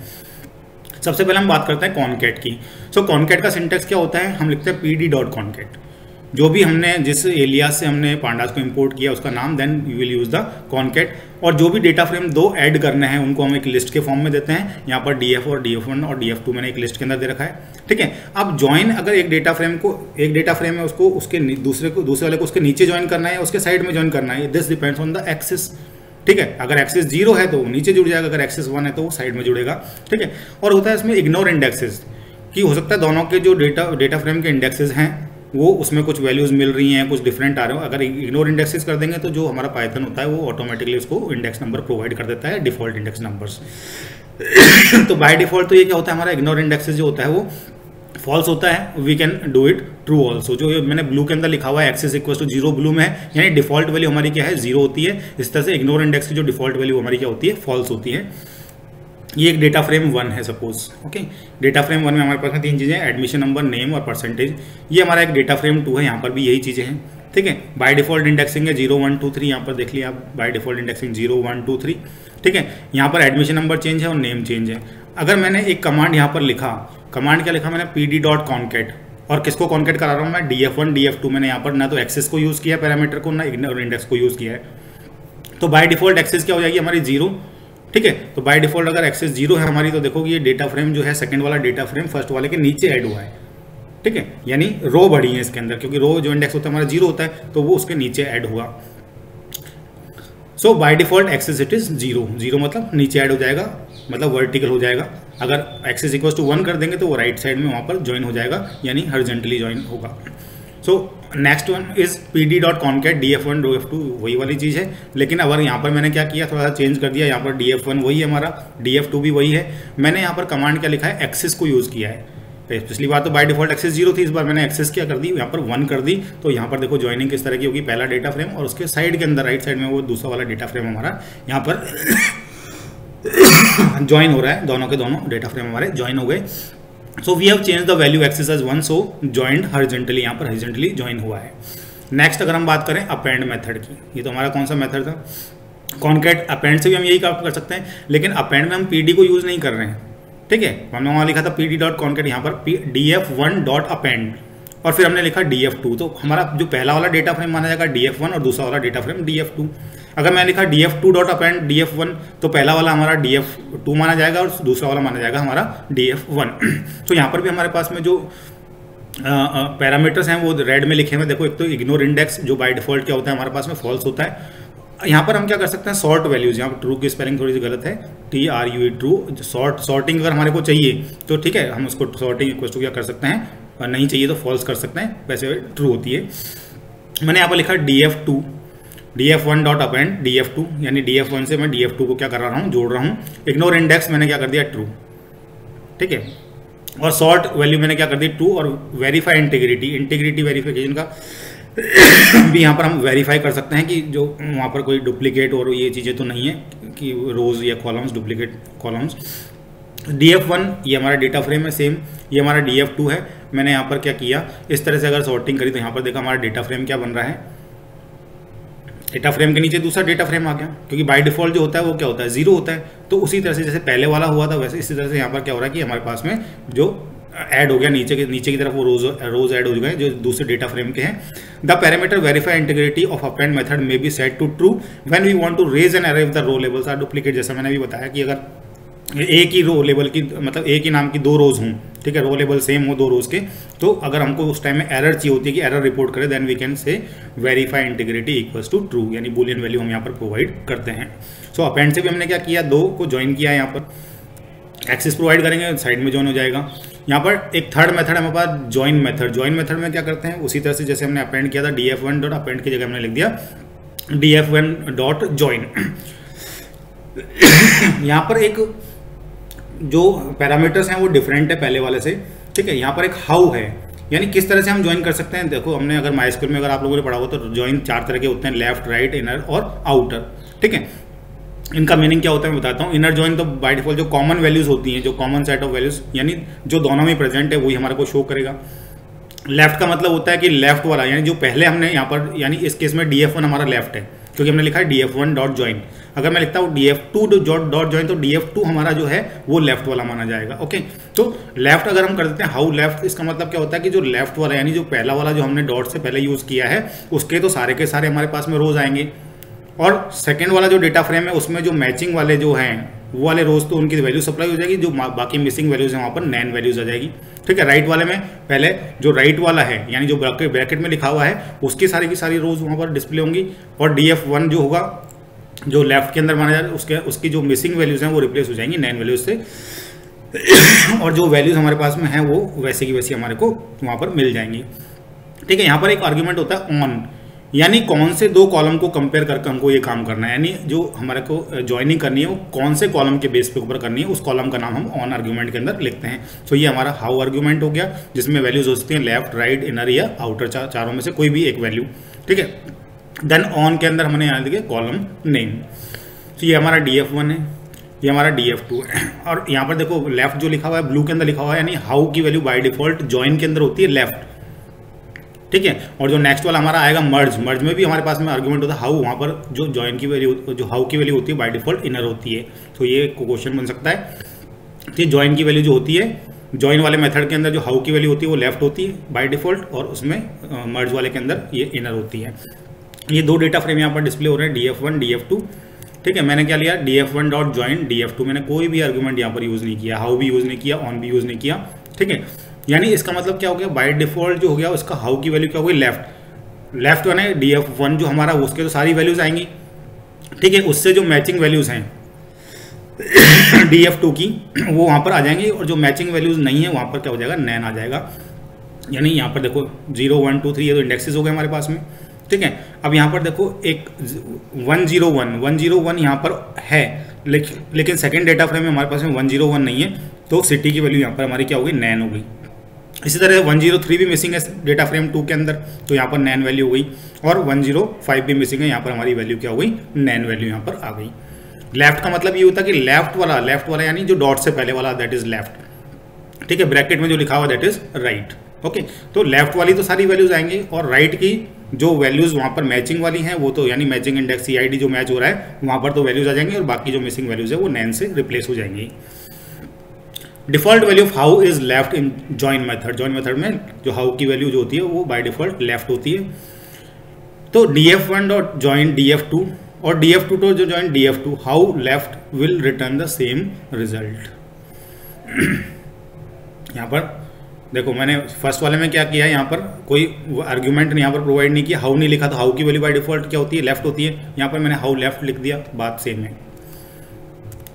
सबसे पहले हम बात करते हैं कॉन्कैट की। सो कॉन्कैट का सिंटेक्स क्या होता है, हम लिखते हैं pd.concat, जो भी हमने जिस एलियास से हमने पांडास को इंपोर्ट किया उसका नाम, then you will use the concat. और जो भी डेटा फ्रेम दो ऐड करने हैं उनको हम एक लिस्ट के फॉर्म में देते हैं। यहाँ पर DF और DF1 और DF2 मैंने एक लिस्ट के अंदर दे रखा है, ठीक है। अब ज्वाइन, अगर एक डेटा फ्रेम है उसको उसके दूसरे वाले को उसके नीचे ज्वाइन करना है या उसके साइड में ज्वाइन करना है, this depends on the axis, ठीक है। अगर एक्सिस 0 है तो वो नीचे जुड़ जाएगा, अगर एक्सिस 1 है तो वो साइड में जुड़ेगा, ठीक है। और होता है इसमें इग्नोर इंडेक्सेस, कि हो सकता है दोनों के जो डेटा फ्रेम के इंडेक्सेस हैं वो उसमें कुछ वैल्यूज़ मिल रही हैं, कुछ डिफरेंट आ रहे हो। अगर इग्नोर इंडेक्सेस कर देंगे तो जो हमारा पाइथन होता है वो ऑटोमेटिकली उसको इंडेक्स नंबर प्रोवाइड कर देता है, डिफॉल्ट इंडेक्स नंबर्स। तो बाय डिफॉल्ट तो ये क्या होता है, हमारा इग्नोर इंडेक्सेस जो होता है वो फॉल्स होता है, we can do it true also. जो मैंने ब्लू के अंदर लिखा हुआ है एक्सिस इक्वल टू 0 ब्लू में है, यानी डिफॉल्ट वैल्यू हमारी क्या है, 0 होती है। इस तरह से इग्नोर इंडेक्स की जो डिफॉल्ट वैल्यू हमारी क्या होती है, फॉल्स होती है। ये एक डेटा फ्रेम 1 है सपोज, ओके। डेटा फ्रेम 1 में हमारे पास में 3 चीज़ें हैं, एडमिशन नंबर, नेम और परसेंटेज। ये हमारा एक डेटा फ्रेम 2 है, यहाँ पर भी यही चीज़ें हैं, ठीक है। बाय डिफॉल्ट इंडेक्सिंग है 0 1 2 3, यहाँ पर देख लिया आप, बाय डिफॉल्ट इंडेक्सिंग 0 1 2 3, ठीक है। यहाँ पर एडमिशन नंबर चेंज है और नेम चेंज है। अगर मैंने एक कमांड यहाँ पर लिखा, कमांड क्या लिखा मैंने, pd.concat, और किसको कॉन्केट करा रहा हूँ मैं, DF1 DF2। मैंने यहाँ पर ना तो एक्सेस को यूज़ किया पैरामीटर को, ना इग्नोर इंडेक्स को यूज़ किया है। तो बाय डिफॉल्ट एक्सेस क्या हो जाएगी हमारी 0, ठीक है। तो बाय डिफॉल्ट अगर एक्सेस 0 है हमारी, तो देखो ये डेटा फ्रेम जो है सेकंड वाला डेटा फ्रेम फर्स्ट वाले के नीचे ऐड हुआ है, ठीक है, यानी रो बढ़ी है इसके अंदर, क्योंकि रो जो इंडेक्स होता है हमारा 0 होता है तो वो उसके नीचे ऐड हुआ। So by default axis it is 0, 0 मतलब नीचे ऐड हो जाएगा, मतलब वर्टिकल हो जाएगा। अगर एक्सेस इक्वल्स टू 1 कर देंगे तो वो राइट साइड में वहाँ पर ज्वाइन हो जाएगा, यानी हॉरिजॉन्टली ज्वाइन होगा। So next one is pd.concat df1 df2, वही वाली चीज़ है, लेकिन अगर यहाँ पर मैंने क्या किया, थोड़ा सा चेंज कर दिया। यहाँ पर df1 वही है हमारा, df2 भी वही है। मैंने यहाँ पर कमांड क्या लिखा है, एक्सेस को यूज़ किया है। पिछली बार तो बाय डिफॉल्ट एक्सेस 0 थी, इस बार मैंने एक्सेस क्या कर दी, यहाँ पर 1 कर दी। तो यहाँ पर देखो ज्वाइनिंग किस तरह की होगी, पहला डेटा फ्रेम और उसके साइड के अंदर राइट साइड में वो दूसरा वाला डेटा फ्रेम हमारा यहाँ पर ज्वाइन हो रहा है, दोनों के दोनों डेटा फ्रेम हमारे ज्वाइन हो गए। So we have change the value axis as 1, so joined horizontally, यहाँ पर हॉरिजॉन्टली ज्वाइन हुआ है। नेक्स्ट अगर हम बात करें अपेंड मेथड की, ये तो हमारा कौन सा मेथड था, कॉन्कैट। अपेंड से भी हम यही काम कर सकते हैं, लेकिन अपेंड में हम pd को यूज़ नहीं कर रहे हैं, ठीक है। हमने वहाँ लिखा था pd.concat, यहाँ पर df1.append और फिर हमने लिखा df2। तो हमारा जो पहला वाला डेटा फ्रेम माना जाएगा df1 और दूसरा वाला डेटा फ्रेम df2। अगर मैं लिखा df2.append df1 तो पहला वाला हमारा df2 माना जाएगा और दूसरा वाला माना जाएगा हमारा df1। तो यहाँ पर भी हमारे पास में जो पैरामीटर्स हैं वो रेड में लिखे हुए। देखो, एक तो इग्नोर इंडेक्स जो बाय डिफॉल्ट क्या होता है हमारे पास में फॉल्स होता है। यहाँ पर हम क्या कर सकते हैं, सॉर्ट वैल्यूज, यहाँ पर ट्रू की स्पेलिंग थोड़ी सी गलत है, TRUE ट्रू। सॉर्टिंग अगर हमारे को चाहिए तो ठीक है, हम उसको सॉर्टिंग इक्वल टू क्या कर सकते हैं, और नहीं चाहिए तो फॉल्स कर सकते हैं, वैसे ट्रू होती है। मैंने यहाँ पर लिखा df2 df1.append df2, यानी df1 से मैं df2 को क्या कर रहा हूँ, जोड़ रहा हूँ। इग्नोर इंडेक्स मैंने क्या कर दिया, ट्रू, ठीक है। और सॉर्ट वैल्यू मैंने क्या कर दी, ट्रू। और वेरीफाई इंटीग्रिटी वेरिफिकेशन का भी यहाँ पर हम वेरीफाई कर सकते हैं कि जो वहाँ पर कोई डुप्लीकेट और ये चीज़ें तो नहीं है कि रोज़ या कॉलम्स, डुप्लीकेट कॉलम्स। df1 ये हमारा डेटा फ्रेम है, सेम ये हमारा df2 है। मैंने यहाँ पर क्या किया, इस तरह से अगर सॉर्टिंग करी तो यहाँ पर देखा हमारा डेटा फ्रेम क्या बन रहा है, डेटा फ्रेम के नीचे दूसरा डेटा फ्रेम आ गया, क्योंकि बाय डिफॉल्ट जो होता है वो क्या होता है, 0 होता है। तो उसी तरह से जैसे पहले वाला हुआ था वैसे इसी तरह से यहाँ पर क्या हो रहा है कि हमारे पास में जो ऐड हो गया नीचे की तरफ वो रोज ऐड हो गए जो दूसरे डेटा फ्रेम के हैं। The parameter verify integrity of append method में be set to true when we want to raise an error if the row levels are duplicate. जैसा मैंने अभी बताया कि अगर एक ही रो लेवल की, मतलब एक ही नाम की 2 रोज हों, ठीक है, रो लेवल सेम हो 2 रोज के, तो अगर हमको उस टाइम में एरर चाहिए होती है कि एरर रिपोर्ट करें, then we can say verify integrity equals to true, यानी बूलियन वैल्यू हम यहाँ पर प्रोवाइड करते हैं। सो अपेंड से भी हमने क्या किया, 2 को ज्वाइन किया, यहाँ पर एक्सेस प्रोवाइड करेंगे, साइड में ज्वाइन हो जाएगा। यहाँ पर एक थर्ड मेथड हमारे पास ज्वाइन मेथड। ज्वाइन मेथड में क्या करते हैं, उसी तरह से जैसे हमने अपेंड किया था df1.append की जगह हमने लिख दिया df1.join। यहाँ पर एक जो पैरामीटर्स हैं वो डिफरेंट है पहले वाले से, ठीक है। यहाँ पर एक हाउ है, यानी किस तरह से हम ज्वाइन कर सकते हैं। देखो, हमने अगर MySQL में अगर आप लोगों ने पढ़ा हो तो ज्वाइन 4 तरह के होते हैं, लेफ्ट, राइट, इनर और आउटर, ठीक है। इनका मीनिंग क्या होता है मैं बताता हूँ। इनर ज्वाइन तो बाय डिफॉल्ट जो कॉमन वैल्यूज होती हैं, जो कॉमन सेट ऑफ वैल्यूज, यानी जो दोनों में प्रेजेंट है वही हमारे को शो करेगा। लेफ्ट का मतलब होता है कि लेफ्ट वाला, यानी जो पहले हमने यहाँ पर, यानी इस केस में df1 हमारा लेफ्ट है क्योंकि हमने लिखा है df1.join। अगर मैं लिखता हूँ df2.join तो df2 हमारा जो है वो लेफ्ट वाला माना जाएगा, ओके। तो लेफ्ट अगर हम कर देते हैं हाउ लेफ्ट, इसका मतलब क्या होता है कि जो लेफ्ट वाला, यानी जो पहला वाला जो हमने डॉट से पहले यूज़ किया है उसके तो सारे के सारे हमारे पास में रोज आएंगे, और सेकेंड वाला जो डेटा फ्रेम है उसमें जो मैचिंग वाले जो हैं वो वाले रोज तो उनकी वैल्यू सप्लाई हो जाएगी, जो बाकी मिसिंग वैल्यूज हैं वहाँ पर नैन वैल्यूज आ जाएगी, ठीक है। राइट वाले में पहले जो राइट वाला है, यानी जो ब्रैकेट में लिखा हुआ है उसकी सारी की सारी रोज वहाँ पर डिस्प्ले होंगी, और df1 जो होगा जो लेफ्ट के अंदर माना जाए उसकी जो मिसिंग वैल्यूज हैं वो रिप्लेस हो जाएंगी नैन वैल्यूज से, और जो वैल्यूज हमारे पास में है वो वैसे की वैसी हमारे को वहाँ पर मिल जाएंगी, ठीक है। यहाँ पर एक आर्ग्यूमेंट होता है ऑन, यानी कौन से 2 कॉलम को कंपेयर करके हमको ये काम करना है, यानी जो हमारे को ज्वाइनिंग करनी है वो कौन से कॉलम के बेस पे ऊपर करनी है, उस कॉलम का नाम हम ऑन आर्ग्यूमेंट के अंदर लिखते हैं। सो ये हमारा हाउ आर्ग्यूमेंट हो गया, जिसमें वैल्यूज हो सकती हैं लेफ्ट, राइट, इनर या आउटर, चारों में से कोई भी एक वैल्यू, ठीक है। देन ऑन के अंदर हमने यहाँ लिखे कॉलम नेम। तो ये हमारा df1 है, ये हमारा df2 है, और यहाँ पर देखो लेफ्ट जो लिखा हुआ है ब्लू के अंदर लिखा हुआ है, यानी हाउ की वैल्यू बाय डिफॉल्ट ज्वाइन के अंदर होती है लेफ्ट, ठीक है। और जो नेक्स्ट वाला हमारा आएगा मर्ज में भी हमारे पास में आर्गुमेंट होता है हाउ, वहाँ पर जो ज्वाइन की वैल्यू, जो हाउ की वैल्यू होती है बाय डिफॉल्ट इनर होती है। तो ये क्वेश्चन बन सकता है कि ज्वाइन की वैल्यू जो होती है, ज्वाइन वाले मेथड के अंदर जो हाउ की वैल्यू होती है वो लेफ्ट होती है बाय डिफॉल्ट, और उसमें मर्ज वाले के अंदर ये इनर होती है। ये 2 डेटा फ्रेम यहाँ पर डिस्प्ले हो रहे हैं df1 df2, ठीक है। मैंने क्या लिया df1.join df2, मैंने कोई भी आर्गुमेंट यहाँ पर यूज़ नहीं किया, हाउ भी यूज़ नहीं किया, ऑन भी यूज़ नहीं किया, ठीक है। यानी इसका मतलब क्या हो गया, बाय डिफॉल्ट जो हो गया उसका हाउ की वैल्यू क्या हो गई, लेफ्ट यानी df1 जो हमारा उसके तो सारी वैल्यूज आएंगी, ठीक है, उससे जो मैचिंग वैल्यूज हैं df2 की वो वहाँ पर आ जाएंगी, और जो मैचिंग वैल्यूज नहीं है वहाँ पर क्या हो जाएगा, नैन आ जाएगा। यानी यहाँ पर देखो 0 1 2 3 ये तो इंडेक्सेस हो गए हमारे पास में, ठीक है। अब यहाँ पर देखो एक 101 यहाँ पर है, लेकिन सेकेंड डेटा फ्रेम में हमारे पास में 101 नहीं है, तो सिटी की वैल्यू यहाँ पर हमारी क्या होगी, नैन हो गई। इसी तरह 103 भी मिसिंग है डेटा फ्रेम 2 के अंदर, तो यहाँ पर नैन वैल्यू हो गई, और 105 भी मिसिंग है, यहाँ पर हमारी वैल्यू क्या हो गई, नैन वैल्यू यहाँ पर आ गई। लेफ्ट का मतलब ये होता है कि लेफ्ट वाला यानी जो डॉट से पहले वाला, दैट इज लेफ्ट, ठीक है, ब्रैकेट में जो लिखा हुआ दैट इज राइट। ओके, तो लेफ्ट वाली तो सारी वैल्यूज आएंगी, और राइट की जो वैल्यूज वहाँ पर मैचिंग वाली हैं वो तो यानी मैचिंग इंडेक्स CID जो मैच हो रहा है वहाँ पर तो वैल्यूज आ जाएंगी, और बाकी जो मिसिंग वैल्यूज है वो नैन से रिप्लेस हो जाएंगी। Default value of how is left in join method में जो हाउ की वैल्यू जो होती है वो बाय डिफॉल्ट लेफ्ट होती है। तो df1 डॉट जॉइन df2 और df2 तो जो join df2, how left will return the same result. यहाँ पर देखो मैंने फर्स्ट वाले में क्या किया है, यहाँ पर कोई आर्ग्यूमेंट यहाँ पर प्रोवाइड नहीं किया, हाउ नहीं लिखा, तो हाउ की वैल्यू बाय डिफॉल्ट क्या होती है, लेफ्ट होती है। यहाँ पर मैंने हाउ लेफ्ट लिख दिया, बात सेम है।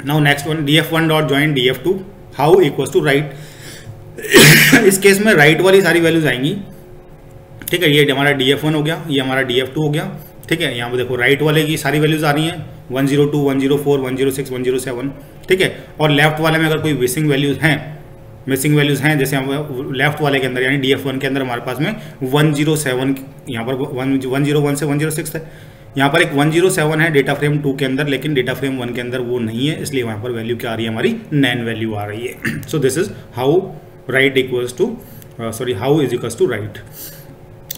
Now next one, df1 dot join df2 how equals to right. इस केस में राइट वाली सारी वैल्यूज आएंगी, ठीक है, ये हमारा df1 हो गया, ये हमारा df2 हो गया, ठीक है। यहाँ पर देखो राइट वाले की सारी वैल्यूज आ रही हैं 102 104 106 107, ठीक है। और लेफ्ट वाले में अगर कोई मिसिंग वैल्यूज हैं जैसे हम लेफ्ट वाले के अंदर यानी df1 के अंदर हमारे पास में 107, यहाँ पर 101 से 106 है, यहाँ पर एक 107 है डेटा फ्रेम 2 के अंदर, लेकिन डेटा फ्रेम 1 के अंदर वो नहीं है, इसलिए वहाँ पर वैल्यू क्या आ रही है, हमारी नैन वैल्यू आ रही है। So this is how right equals to how is equals to right.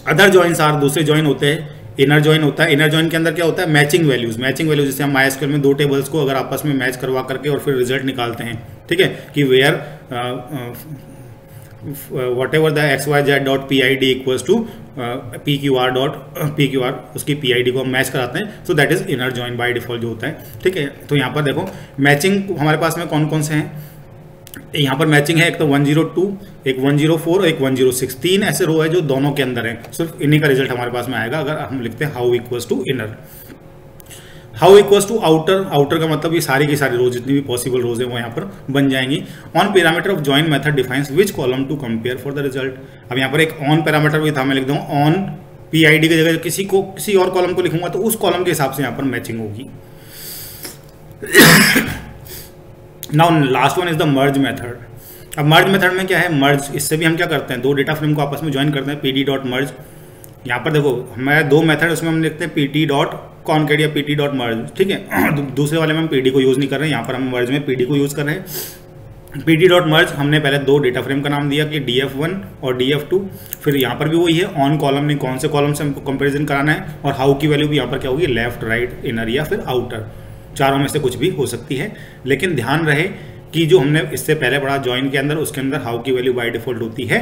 Other joins are, दूसरे जॉइन होते हैं, इनर जॉइन होता है। इनर जॉइन के अंदर क्या होता है, मैचिंग वैल्यूज जैसे हम MySQL में दो टेबल्स को अगर आपस में मैच करवा करके और फिर रिजल्ट निकालते हैं, ठीक है, कि where whatever the xyz.pid equals to pqr उसकी PID को हम मैच कराते हैं, so that is inner join bye default जो होता है, ठीक है। तो यहाँ पर देखो मैचिंग हमारे पास में कौन कौन से हैं, यहाँ पर मैचिंग है एक तो 102, एक 104 और एक 106, 3 ऐसे रो है जो दोनों के अंदर है, सिर्फ इन्हीं का रिजल्ट हमारे पास में आएगा अगर हम लिखते हैं how equals to inner. How equals to outer का मतलब ये सारी की सारी रोज जितनी भी पॉसिबल रोज है वो यहाँ पर बन जाएंगी। On parameter of join method defines which column to compare for the result. अब यहाँ पर एक ऑन पैरामीटर भी था, मैं लिख दूँ ऑन PID की जगह किसी और कॉलम को लिखूंगा तो उस कॉलम के हिसाब से यहाँ पर मैचिंग होगी। Now last one is the merge method. अब मर्ज मेथड में क्या है, मर्ज, इससे भी हम क्या करते हैं, दो डेटा फ्रेम को आपस में ज्वाइन करते हैं, PD डॉट मर्ज। यहाँ पर देखो हमारे दो मेथड, उसमें हम लिखते हैं PT डॉट कॉनकेट या PT डॉट मर्ज, ठीक है। दूसरे वाले में हम PD को यूज़ नहीं कर रहे हैं, यहाँ पर हम मर्ज में PD को यूज़ कर रहे हैं। PD डॉट मर्ज हमने पहले दो डेटा फ्रेम का नाम दिया कि df1 और df2, फिर यहाँ पर भी वही है, ऑन कॉलम नहीं कौन से कॉलम से हमको कंपेरिजन कराना है, और हाउ की वैल्यू भी यहाँ पर क्या होगी, लेफ्ट, राइट, इनर या फिर आउटर, चारों में से कुछ भी हो सकती है। लेकिन ध्यान रहे कि जो हमने इससे पहले पढ़ा जॉइन के अंदर, उसके अंदर हाउ की वैल्यू बाय डिफॉल्ट होती है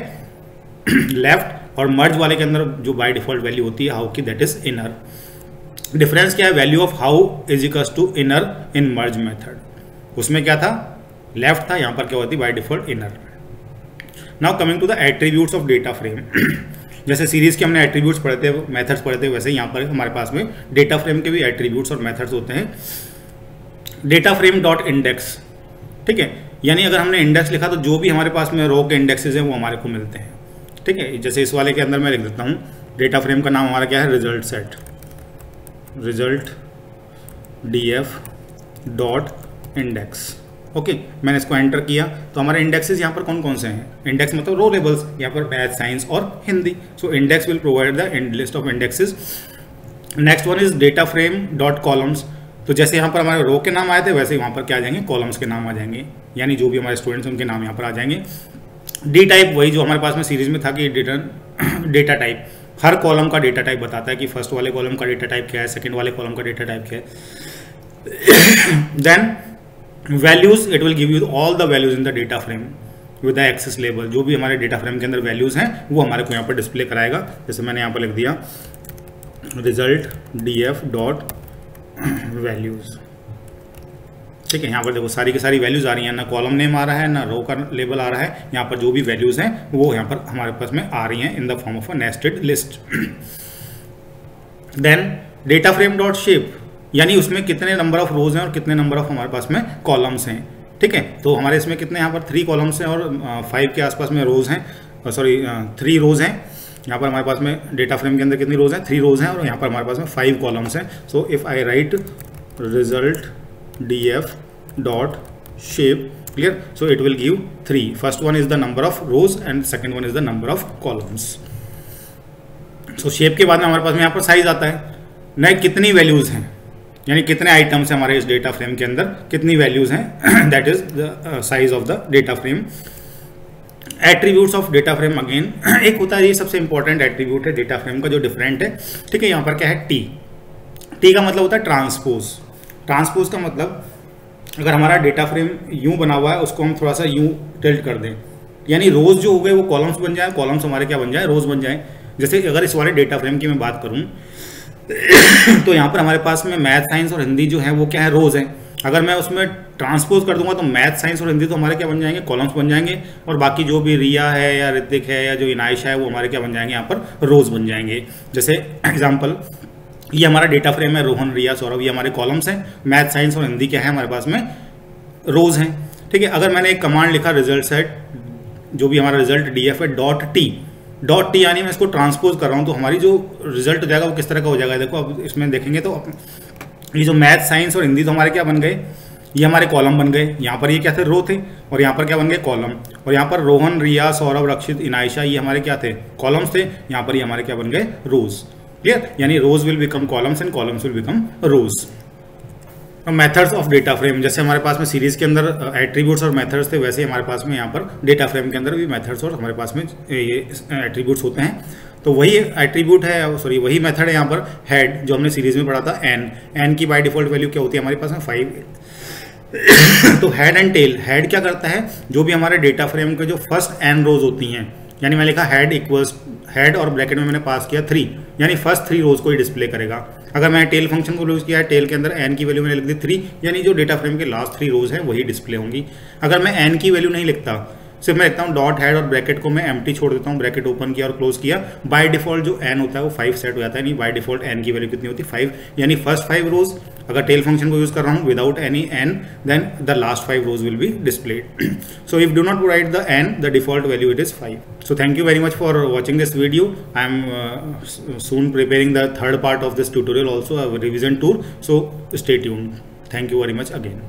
लेफ्ट, और मर्ज वाले के अंदर जो बाय डिफॉल्ट वैल्यू होती है हाउ की, दैट इज इनर। डिफरेंस क्या है, value of how is equals to inner in merge method, उसमें क्या था, लेफ्ट था, यहाँ पर क्या होती है by default inner. Now coming to the attributes of data frame. जैसे सीरीज के हमने एट्रीब्यूट्स पढ़े थे, मेथड्स पढ़े थे, वैसे यहाँ पर हमारे पास में डेटा फ्रेम के भी एट्रीब्यूट्स और मेथड्स होते हैं। डेटा फ्रेम डॉट इंडेक्स, ठीक है, यानी अगर हमने इंडेक्स लिखा तो जो भी हमारे पास में रो के इंडेक्सेस हैं वो हमारे को मिलते हैं, ठीक है। जैसे इस वाले के अंदर मैं लिख देता हूँ, डेटा फ्रेम का नाम हमारा क्या है, result set, result df dot index. Okay, मैंने इसको एंटर किया तो हमारे इंडेक्सेस यहाँ पर कौन कौन से हैं, इंडेक्स मतलब रो लेबल्स, यहाँ पर मैथ, साइंस और Hindi. So index will provide the list of indexes. Next one is data frame dot columns. तो जैसे यहाँ पर हमारे रो के नाम आए थे वैसे ही वहाँ पर क्या आ जाएंगे, कॉलम्स के नाम आ जाएंगे, यानी जो भी हमारे स्टूडेंट्स उनके नाम यहाँ पर आ जाएंगे। डी टाइप, वही जो हमारे पास में सीरीज में था कि डेटा टाइप, हर कॉलम का डेटा टाइप बताता है कि फर्स्ट वाले कॉलम का डेटा टाइप क्या है, सेकंड वाले कॉलम का डेटा टाइप क्या है। Then values, it will give you all the values in the data frame with the axis label. जो भी हमारे डेटा फ्रेम के अंदर वैल्यूज हैं वो हमारे को यहाँ पर डिस्प्ले कराएगा। जैसे मैंने यहाँ पर लिख दिया रिजल्ट df डॉट वैल्यूज, ठीक है, यहाँ पर देखो सारी की सारी वैल्यूज आ रही हैं, ना कॉलम नेम आ रहा है ना रो का लेबल आ रहा है, यहाँ पर जो भी वैल्यूज हैं वो यहाँ पर हमारे पास में आ रही हैं in the form of a nested list. Then data frame dot shape, यानी उसमें कितने नंबर ऑफ रोज हैं और कितने नंबर ऑफ हमारे पास में कॉलम्स हैं। ठीक है, तो हमारे इसमें कितने यहाँ पर 3 कॉलम्स हैं और 5 के आसपास में रोज हैं, सॉरी 3 रोज हैं। यहाँ पर हमारे पास में डेटा फ्रेम के अंदर कितनी रोज हैं, 3 रोज हैं, और यहाँ पर हमारे पास में 5 कॉलम्स हैं। So if I right result df dot shape, clear, so it will give 3. First one is the number of rows and second one is the number of columns. So shape के बाद में हमारे पास में यहाँ पर size आता है, नए कितनी वैल्यूज हैं, यानी कितने आइटम्स हैं हमारे इस डेटा फ्रेम के अंदर, कितनी वैल्यूज हैं, that is the size of the data frame. Attributes of data frame, again एक होता है, ये सबसे इंपॉर्टेंट एट्रीब्यूट है डेटा फ्रेम का जो डिफरेंट है। ठीक है, यहाँ पर क्या है, टी का मतलब होता है ट्रांसपोज। ट्रांसपोज का मतलब अगर हमारा डेटा फ्रेम यूं बना हुआ है, उसको हम थोड़ा सा यूं टिल्ट कर दें, यानी रोज जो हो गए वो कॉलम्स बन जाए, कॉलम्स हमारे क्या बन जाए, रोज बन जाए। जैसे अगर इस वाले डेटा फ्रेम की मैं बात करूं तो यहाँ पर हमारे पास में मैथ, साइंस और हिंदी जो है वो क्या है, रोज है। अगर मैं उसमें ट्रांसपोज कर दूंगा तो मैथ, साइंस और हिंदी तो हमारे क्या बन जाएंगे, कॉलम्स बन जाएंगे, और बाकी जो भी रिया है या ऋतिक है या जो इनायशा है वो हमारे क्या बन जाएंगे, यहाँ पर रोज बन जाएंगे। जैसे एग्जाम्पल, ये हमारा डेटा फ्रेम है, रोहन, रिया, सौरभ, ये हमारे कॉलम्स हैं, मैथ, साइंस और हिंदी क्या है हमारे पास में, रोज हैं। ठीक है, अगर मैंने एक कमांड लिखा रिजल्ट सेट, जो भी हमारा रिजल्ट df है डॉट टी, यानी मैं इसको ट्रांसपोज कर रहा हूँ, तो हमारी जो रिजल्ट हो जाएगा वो किस तरह का हो जाएगा। देखो अब इसमें देखेंगे तो ये जो मैथ, साइंस और हिंदी तो हमारे क्या बन गए, ये हमारे कॉलम बन गए। यहाँ पर ये क्या थे, रो थे, और यहाँ पर क्या बन गए, कॉलम। और यहाँ पर रोहन, रिया, सौरभ, रक्षित, इनायशा, ये हमारे क्या थे, कॉलम्स थे। यहाँ पर ये हमारे क्या बन गए, रोज। क्लियर, यानी rows will become columns and columns will become rows. Methods of data frame, जैसे हमारे पास में सीरीज के अंदर एट्रीब्यूट्स और मेथड्स थे, वैसे हमारे पास में यहाँ पर डेटा फ्रेम के अंदर भी मेथड्स और हमारे पास में ये एट्रीब्यूट्स होते हैं। तो वही एट्रीब्यूट है, सॉरी वही मेथड है यहाँ पर हेड, जो हमने सीरीज में पढ़ा था, एन की बाय डिफॉल्ट वैल्यू क्या होती है हमारे पास में 5। तो हेड एंड टेल, हेड क्या करता है, जो भी हमारे डेटा फ्रेम के जो फर्स्ट एन रोज होती हैं, यानी मैं लिखा हेड इक्वल्स, हेड और ब्रैकेट में मैंने पास किया 3, यानी फर्स्ट 3 रोज को ही डिस्प्ले करेगा। अगर मैंने टेल फंक्शन को यूज किया है, टेल के अंदर एन की वैल्यू मैंने लिख दी 3, यानी जो डेटा फ्रेम के लास्ट 3 रोज हैं वही डिस्प्ले होंगी। अगर मैं एन की वैल्यू नहीं लिखता, सिर्फ मैं लिखता हूँ डॉट हेड और ब्रैकेट को मैं एम्प्टी छोड़ देता हूँ, ब्रैकेट ओपन किया और क्लोज किया, बाय डिफॉल्ट जो एन होता है वो 5 सेट हो जाता है। यानी बाय डिफॉल्ट एन की वैल्यू कितनी होती है, 5, यानी फर्स्ट 5 रोज। अगर टेल फंक्शन को यूज कर रहा हूँ without any N, then the last 5 rows will be displayed. So if do not provide the N, the default value it is 5. So thank you very much for watching this video. I am soon preparing the third part of this tutorial also, a revision tour. So stay tuned. Thank you very much again.